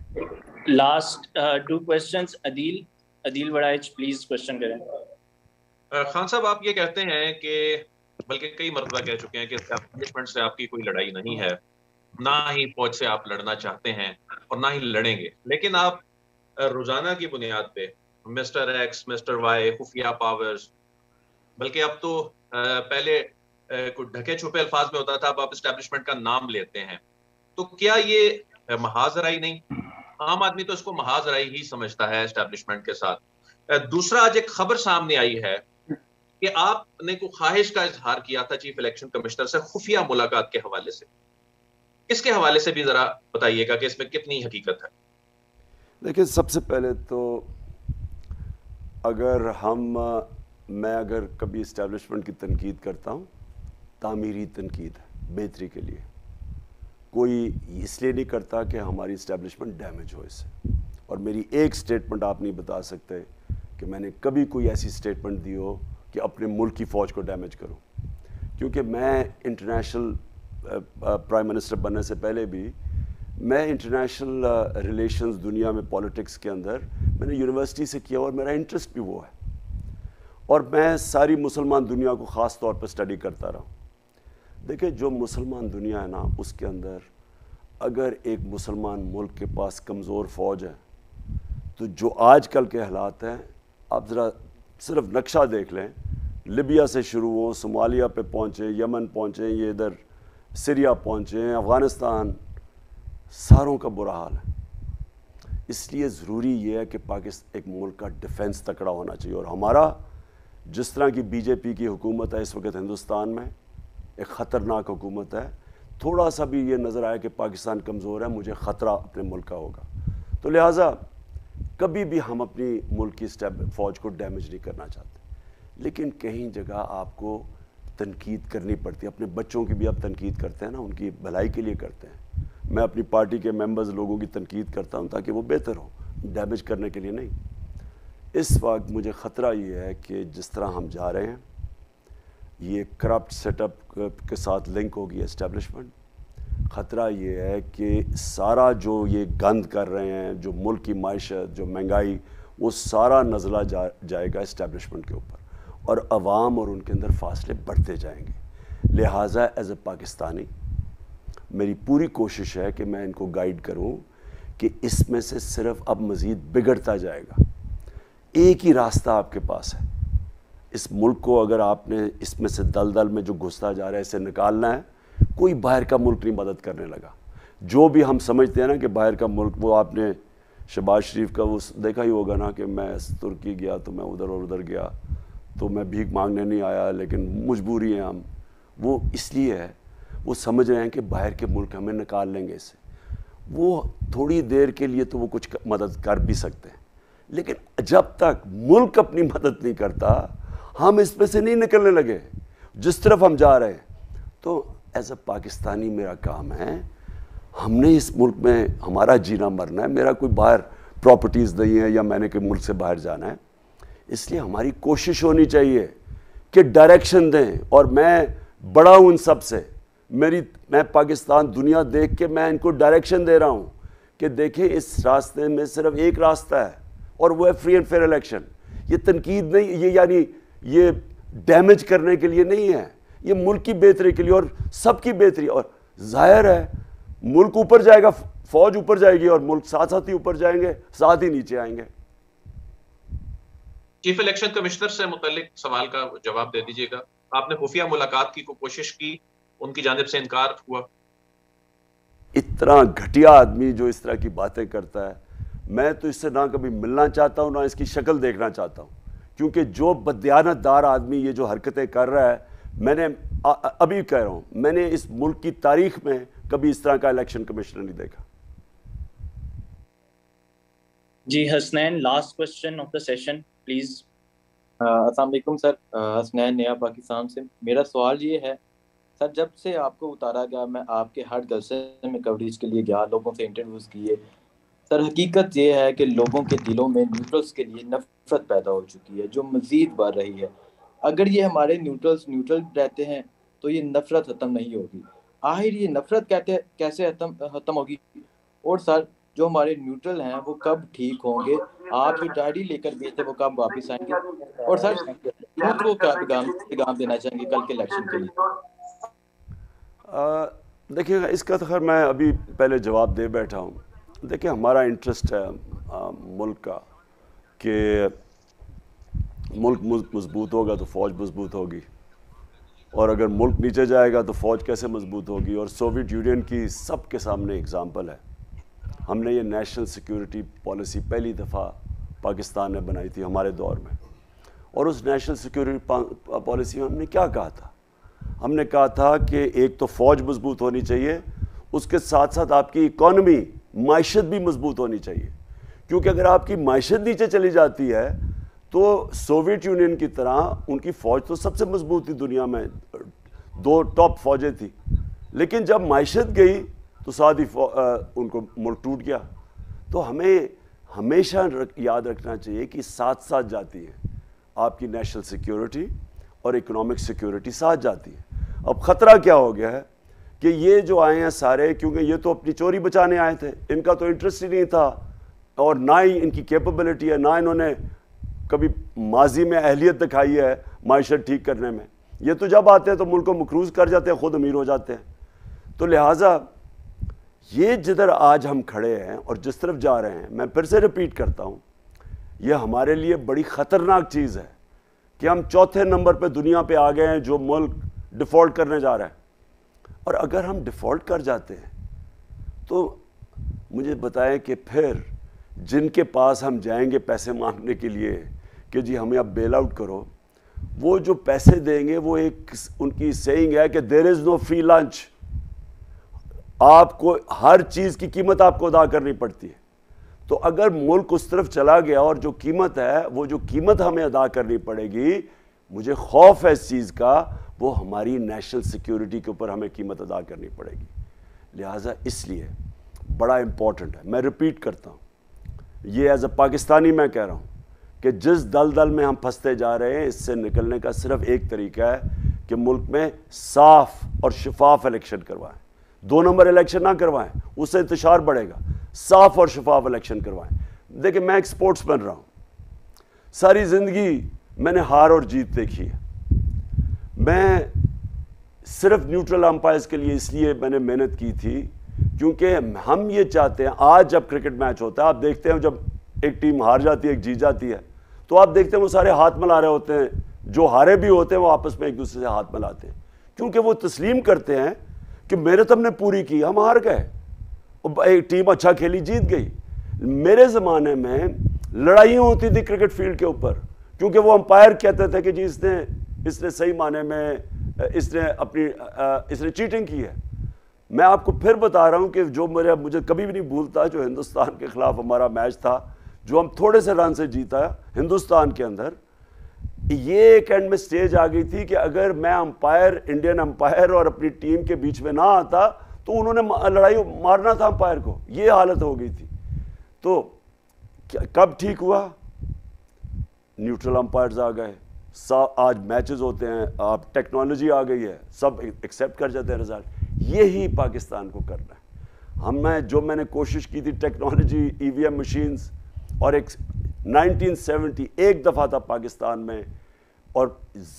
Last 2 questions. Adeel Warraich please question کریں. خان صاحب آپ یہ کہتے ہیں کہ بلکہ کئی مرتبہ کہہ چکے ہیں کہ اسٹیبلشمنٹ سے آپ کی کوئی لڑائی نہیں ہے، نہ ہی فوج سے آپ لڑنا چاہتے ہیں اور نہ ہی لڑیں گے، لیکن آپ روزانہ کی بنیاد پہ مسٹر ایکس، مسٹر وائی، خفیہ پاورز، بلکہ اب تو پہلے کوئی ڈھکے چھپے الفاظ میں ہوتا تھا، اب آپ اسٹیبلشمنٹ کا نام لیتے ہیں. تو کیا یہ محاذ رائی نہیں؟ عام آدمی تو اس کو محاذ رائی ہی سمجھتا ہے اسٹیبلشمنٹ کے ساتھ. دوسرا، آج ایک خبر سامنے آئی ہے کہ آپ نے کوئی خواہش کا اظہار کیا تھا چیف الیکشن کمشنر سے خفیہ ملاقات کے حوالے سے. اس کے حوالے سے بھی ذرا بتائیے گا کہ اس میں کتنی حقیقت ہے. دیکھیں، سب سے پہلے تو اگر میں اگر کبھی اسٹیبلشمنٹ کی تنقید کرتا ہوں، تعمیری تنقید ہے، بہتری کے لیے. کوئی اس لیے نہیں کرتا کہ ہماری اسٹیبلشمنٹ ڈیمیج ہو اس سے. اور میری ایک سٹیٹمنٹ آپ نہیں بتا سکتے کہ میں نے کبھی کوئی ایسی سٹیٹمنٹ دی ہو کہ اپنے ملک کی فوج کو ڈیمیج کروں. کیونکہ میں انٹرنیشنل پرائم منسٹر بننے سے پہلے بھی میں انٹرنیشنل ریلیشنز دنیا میں پولیٹکس کے اندر میں نے یونیورسٹی سے کیا اور میرا انٹرسٹ بھی وہ ہے. اور میں ساری مسلمان دنیا کو خاص طور پر اسٹڈی کرتا رہا ہوں. دیکھیں، جو مسلمان دنیا ہے نا، اس کے اندر اگر ایک مسلمان ملک کے پاس کمزور فوج ہے تو جو آج کل کے حالات ہیں، آپ ذرا صرف نقشہ دیکھ لیں. لیبیا سے شروع ہوں، صومالیہ پہ پہنچیں، یمن پہنچیں، یہ ادھر سیریا پہنچیں، افغانستان، ساروں کا برا حال ہے. اس لیے ضروری یہ ہے کہ پاکستان ایک ملک کا ڈیفنس تکڑا ہونا چاہیے. اور ہمارا جس طرح کی بی جے پی کی حکومت ہے اس وقت ہندوستان میں، ایک خطرناک حکومت ہے. تھوڑا سا بھی یہ نظر آئے کہ پاکستان کمزور ہے، مجھے خطرہ اپنے ملک کا ہوگا. تو لہٰذا کبھی بھی ہم اپنی ملک کی فوج کو ڈیمیج نہیں کرنا چاہتے. لیکن کہیں جگہ آپ کو تنقید کرنی پڑتی ہے. اپنے بچوں کی بھی آپ تنقید کرتے ہیں نا، ان کی بھلائی کے لیے کرتے ہیں. میں اپنی پارٹی کے ممبرز لوگوں کی تنقید کرتا ہوں تاکہ وہ بہتر ہو، ڈیمیج کرنے کے لیے نہیں. اس وقت مجھے خطرہ یہ ہے کہ جس طرح ہم جا رہے ہیں، یہ کرپٹ سیٹ اپ کے ساتھ لنک ہوگی اسٹیبلشمنٹ. خطرہ یہ ہے کہ سارا جو یہ گند کر رہے ہیں، جو ملک کی معیشت، جو مہنگائی، وہ سارا نزلہ جائے گا اسٹیبلشمنٹ کے اوپر، اور عوام اور ان کے اندر فاصلے بڑھتے جائیں گے. لہٰذا ایز اے پاکستانی میری پوری کوشش ہے کہ میں ان کو گائیڈ کروں کہ اس میں سے صرف اب مزید بگڑتا جائے گا. ایک ہی راستہ آپ کے پاس ہے. اس ملک کو اگر آپ نے اس میں سے دلدل میں جو گھستا جا رہا ہے اسے نکالنا ہے. کوئی باہر کا ملک نہیں مدد کرنے لگا. جو بھی ہم سمجھتے ہیں نا کہ باہر کا ملک، وہ آپ نے شہباز شریف کا وہ دیکھا ہی ہوگا نا کہ میں ترکی گیا تو میں ادھر اور ادھر گیا تو میں بھیک مانگنے نہیں آیا، لیکن مجبوری ہے ہم. وہ اس لیے ہے، وہ سمجھ رہے ہیں کہ باہر کے ملک ہمیں نکال لیں گے اس سے. وہ تھوڑی دیر کے لیے تو وہ کچھ مدد کر بھی سکتے ہیں، لیکن جب تک ملک اپنی مدد نہیں کرتا ہم اس میں سے نہیں نکلنے لگے جس طرف ہم جا رہے ہیں. تو ایز اے پاکستانی میرا کام ہے، ہم نے اس ملک میں ہمارا جینا مرنا ہے. میرا کوئی باہر پراپرٹیز نہیں ہے یا میں نے کوئی ملک سے باہر جانا ہے. اس لیے ہماری کوشش ہونی چاہیے کہ ڈائریکشن دیں. اور میں بڑا ہوں ان سب سے، میں پاکستان دنیا دیکھ کے میں ان کو ڈائریکشن دے رہا ہوں کہ دیکھیں اس راستے میں صرف ایک راستہ ہے اور وہ ہے فری اینڈ فیئر الیکشن. یہ تنقید نہیں, یہ یعنی یہ ڈیمیج کرنے کے لیے نہیں ہے, یہ ملک کی بہتری کے لیے اور سب کی بہتری. اور ظاہر ہے ملک اوپر جائے گا, فوج اوپر جائے گی اور ملک ساتھ ساتھ ہی اوپر جائیں گے, ساتھ ہی نیچے آئیں گے. چیف الیکشن کمشنر سے متعلق سوال کا جواب دے دیجیے گا. آپ نے خفیہ ملاقات کی کوشش کی, ان کی جانب سے انکار ہوا. اتنا گھٹیا آدمی جو اس طرح کی باتیں کرتا ہے, میں تو اس سے نہ کبھی ملنا چاہتا ہوں نہ اس کی شکل دیکھنا چاہتا ہوں, کیونکہ جو بددیانت دار آدمی یہ جو حرکتیں کر رہا ہے, میں نے ابھی کہہ رہا ہوں, میں نے اس ملک کی تاریخ میں کبھی اس طرح کا الیکشن کمشنر نہیں دیکھا. جی Hasnain, last question of the session please. السلام علیکم سر, حسنین نیا پاکستان سے. میرا سوال یہ ہے سر, جب سے آپ کو اتارا گیا میں آپ کے ہر جلسے میں کوریج کے لیے گیا, لوگوں سے انٹرویوز کیے سر, حقیقت یہ ہے کہ لوگوں کے دلوں میں نیوٹرلز کے لیے نفرت پیدا ہو چکی ہے جو مزید بڑھ رہی ہے. اگر یہ ہمارے نیوٹرل رہتے ہیں تو یہ نفرت ختم نہیں ہوگی. آخر یہ نفرت کیسے ختم ہوگی؟ اور سر جو ہمارے نیوٹرل ہیں وہ کب ٹھیک ہوں گے؟ آپ جو ڈائری لے کر گئے تھے وہ کب واپس آئیں گے؟ اور سر یوتھ کو کیا پیغام دینا چاہیں گے کل کے الیکشن کے لیے؟ دیکھیے اس کا تو خیر میں ابھی پہلے جواب دے بیٹھا ہوں. دیکھیں ہمارا انٹرسٹ ہے ملک کا کہ ملک مضبوط ہوگا تو فوج مضبوط ہوگی, اور اگر ملک نیچے جائے گا تو فوج کیسے مضبوط ہوگی. اور سوویت یونین کی سب کے سامنے اگزامپل ہے. ہم نے یہ نیشنل سیکیورٹی پالیسی پہلی دفعہ پاکستان نے بنائی تھی ہمارے دور میں, اور اس نیشنل سیکیورٹی پالیسی میں ہم نے کیا کہا تھا؟ ہم نے کہا تھا کہ ایک تو فوج مضبوط ہونی چاہیے, اس کے ساتھ ساتھ آپ کی اکانومی معیشت بھی مضبوط ہونی چاہیے, کیونکہ اگر آپ کی معیشت نیچے چلی جاتی ہے تو سوویت یونین کی طرح ان کی فوج تو سب سے مضبوط تھی دنیا میں, 2 ٹاپ فوجیں تھیں, لیکن جب معیشت گئی تو ساتھ ہی ان کو ملک ٹوٹ گیا. تو ہمیں ہمیشہ یاد رکھنا چاہیے کہ ساتھ ساتھ جاتی ہے آپ کی نیشنل سیکیورٹی اور اکنامک سیکیورٹی ساتھ جاتی ہے. اب خطرہ کیا ہو گیا ہے کہ یہ جو آئے ہیں سارے, کیونکہ یہ تو اپنی چوری بچانے آئے تھے, ان کا تو انٹرسٹ ہی نہیں تھا اور نہ ہی ان کی کیپبلٹی ہے, نہ انہوں نے کبھی ماضی میں اہلیت دکھائی ہے معیشت ٹھیک کرنے میں. یہ تو جب آتے ہیں تو ملک کو مقروض کر جاتے ہیں, خود امیر ہو جاتے ہیں. تو لہٰذا یہ جدھر آج ہم کھڑے ہیں اور جس طرف جا رہے ہیں, میں پھر سے ریپیٹ کرتا ہوں, یہ ہمارے لیے بڑی خطرناک چیز ہے کہ ہم 4تھے نمبر پہ دنیا پہ آ گئے ہیں جو ملک ڈیفالٹ کرنے جا رہا ہے. اور اگر ہم ڈیفالٹ کر جاتے ہیں تو مجھے بتائیں کہ پھر جن کے پاس ہم جائیں گے پیسے مانگنے کے لیے کہ جی ہمیں اب بیل آؤٹ کرو, وہ جو پیسے دیں گے وہ ایک ان کی سیئنگ ہے کہ دیر از نو فری لنچ. آپ کو ہر چیز کی قیمت آپ کو ادا کرنی پڑتی ہے. تو اگر ملک اس طرف چلا گیا اور جو قیمت ہے وہ جو قیمت ہمیں ادا کرنی پڑے گی, مجھے خوف ہے اس چیز کا, وہ ہماری نیشنل سیکیورٹی کے اوپر ہمیں قیمت ادا کرنی پڑے گی. لہٰذا اس لیے بڑا امپورٹنٹ ہے, میں ریپیٹ کرتا ہوں, یہ ایز اے پاکستانی میں کہہ رہا ہوں کہ جس دلدل میں ہم پھنستے جا رہے ہیں اس سے نکلنے کا صرف ایک طریقہ ہے کہ ملک میں صاف اور شفاف الیکشن کروائیں. 2 نمبر الیکشن نہ کروائیں, اس سے انتشار بڑھے گا. صاف اور شفاف الیکشن کروائیں. دیکھیں میں ایک سپورٹس بن رہا ہوں, ساری زندگی میں نے ہار اور جیت دیکھی ہے. میں صرف نیوٹرل امپائرز کے لیے اس لیے میں نے محنت کی تھی کیونکہ ہم یہ چاہتے ہیں, آج جب کرکٹ میچ ہوتا ہے آپ دیکھتے ہیں جب ایک ٹیم ہار جاتی ہے ایک جیت جاتی ہے تو آپ دیکھتے ہیں وہ سارے ہاتھ ملا رہے ہوتے ہیں, جو ہارے بھی ہوتے ہیں وہ آپس میں ایک دوسرے سے ہاتھ ملاتے ہیں, کیونکہ وہ تسلیم کرتے ہیں کہ محنت ہم نے پوری کی, ہم ہار گئے, ایک ٹیم اچھا کھیلی جیت گئی. میرے زمانے میں لڑائیاں ہوتی تھی کرکٹ فیلڈ کے اوپر کیونکہ وہ امپائر کہتے تھے کہ جی اس نے صحیح معنی میں اس نے چیٹنگ کی ہے. میں آپ کو پھر بتا رہا ہوں کہ جو مجھے کبھی بھی نہیں بھولتا جو ہندوستان کے خلاف ہمارا میچ تھا جو ہم تھوڑے سے رن سے جیتا ہندوستان کے اندر, یہ ایک اینڈ میں سٹیج آ گئی تھی کہ اگر میں امپائر انڈین امپائر اور اپنی ٹیم کے بیچ میں نہ آتا تو انہوں نے لڑائی مارنا تھا امپائر کو, یہ حالت ہو گئی تھی. تو کب ٹھیک ہوا؟ نیوٹرل امپائرز آ گئے, آج میچز ہوتے ہیں, آپ ٹیکنالوجی آ گئی ہے, سب ایکسیپٹ کر جاتے ہیں رزلٹ. یہی پاکستان کو کرنا ہے. میں نے کوشش کی تھی ٹیکنالوجی EVM مشینز, اور ایک 1970 ایک دفعہ تھا پاکستان میں اور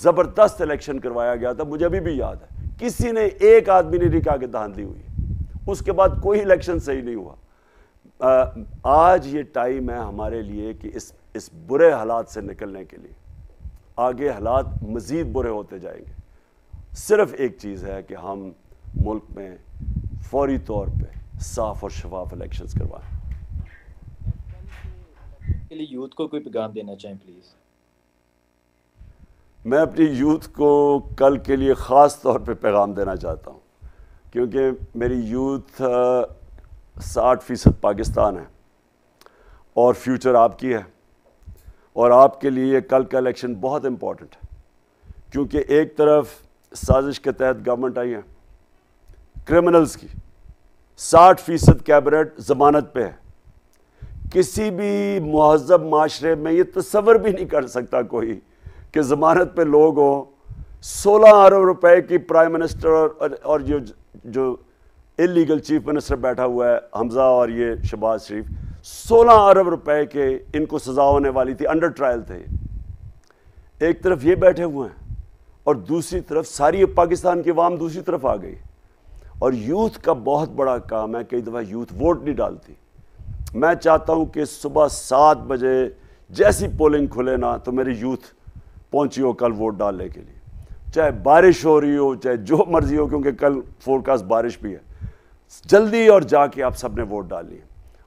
زبردست الیکشن کروایا گیا تھا, مجھے ابھی بھی یاد ہے. کسی نے ایک آدمی نے نہیں کہا کہ دھاندلی ہوئی, اس کے بعد کوئی الیکشن صحیح نہیں ہوا. آج یہ ٹائم ہے ہمارے لیے کہ اس برے حالات سے نکلنے کے لیے. آگے حالات مزید برے ہوتے جائیں گے. صرف ایک چیز ہے کہ ہم ملک میں فوری طور پہ صاف اور شفاف الیکشنز کروائیں. کے لیے یوتھ کو کوئی پیغام دینا چاہیں پلیز؟ میں اپنی یوتھ کو کل کے لیے خاص طور پہ پیغام دینا چاہتا ہوں, کیونکہ میری یوتھ 60% پاکستان ہے اور فیوچر آپ کی ہے, اور آپ کے لیے کل کا الیکشن بہت امپورٹنٹ ہے. کیونکہ ایک طرف سازش کے تحت گورنمنٹ آئی ہے کرمنلز کی, 60% کیبنٹ ضمانت پہ ہے. کسی بھی مہذب معاشرے میں یہ تصور بھی نہیں کر سکتا کوئی کہ ضمانت پہ لوگ ہوں. 16 ارب روپے کی پرائم منسٹر اور جو اللیگل چیف منسٹر بیٹھا ہوا ہے حمزہ اور یہ شہباز شریف, 16 ارب روپے کے ان کو سزا ہونے والی تھی, انڈر ٹرائل تھے. ایک طرف یہ بیٹھے ہوئے ہیں اور دوسری طرف ساری پاکستان کی عوام دوسری طرف آ گئی. اور یوتھ کا بہت بڑا کام ہے, کئی دفعہ یوتھ ووٹ نہیں ڈالتی. میں چاہتا ہوں کہ صبح 7 بجے جیسی پولنگ کھلے نا تو میری یوتھ پہنچی ہو کل ووٹ ڈالنے کے لیے, چاہے بارش ہو رہی ہو چاہے جو مرضی ہو, کیونکہ کل فورکاسٹ بارش بھی ہے. جلدی اور جا کے آپ سب نے ووٹ ڈال لیے.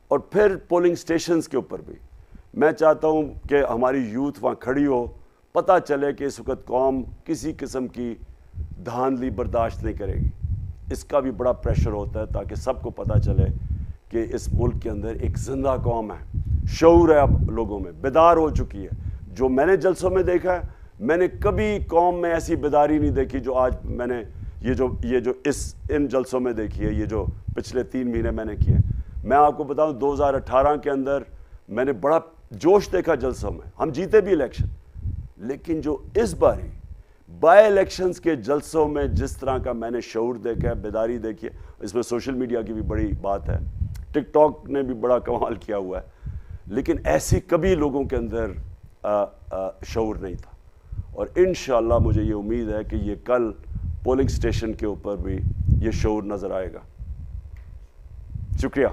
اور پھر پولنگ سٹیشنز کے اوپر بھی میں چاہتا ہوں کہ ہماری یوتھ وہاں کھڑی ہو, پتہ چلے کہ اس وقت قوم کسی قسم کی دھاندلی برداشت نہیں کرے گی. اس کا بھی بڑا پریشر ہوتا ہے تاکہ سب کو پتہ چلے کہ اس ملک کے اندر ایک زندہ قوم ہے, شعور ہے اب لوگوں میں, بیدار ہو چکی ہے. جو میں نے جلسوں میں دیکھا ہے, میں نے کبھی قوم میں ایسی بیداری نہیں دیکھی جو آج میں نے یہ جو ان جلسوں میں دیکھی ہے, یہ جو پچھلے 3 مہینے میں نے کیے. میں آپ کو بتاؤں 2018 کے اندر میں نے بڑا جوش دیکھا جلسوں میں, ہم جیتے بھی الیکشن, لیکن جو اس باری بائی الیکشنز کے جلسوں میں جس طرح کا میں نے شعور دیکھا ہے, بیداری دیکھی ہے, اس میں سوشل میڈیا کی بھی بڑی بات ہے, ٹک ٹاک نے بھی بڑا کمال کیا ہوا ہے, لیکن ایسی کبھی لوگوں کے اندر شعور نہیں تھا. اور انشاءاللہ مجھے یہ امید ہے کہ یہ کل پولنگ سٹیشن کے اوپر بھی یہ شعور نظر آئے گا. شکریہ.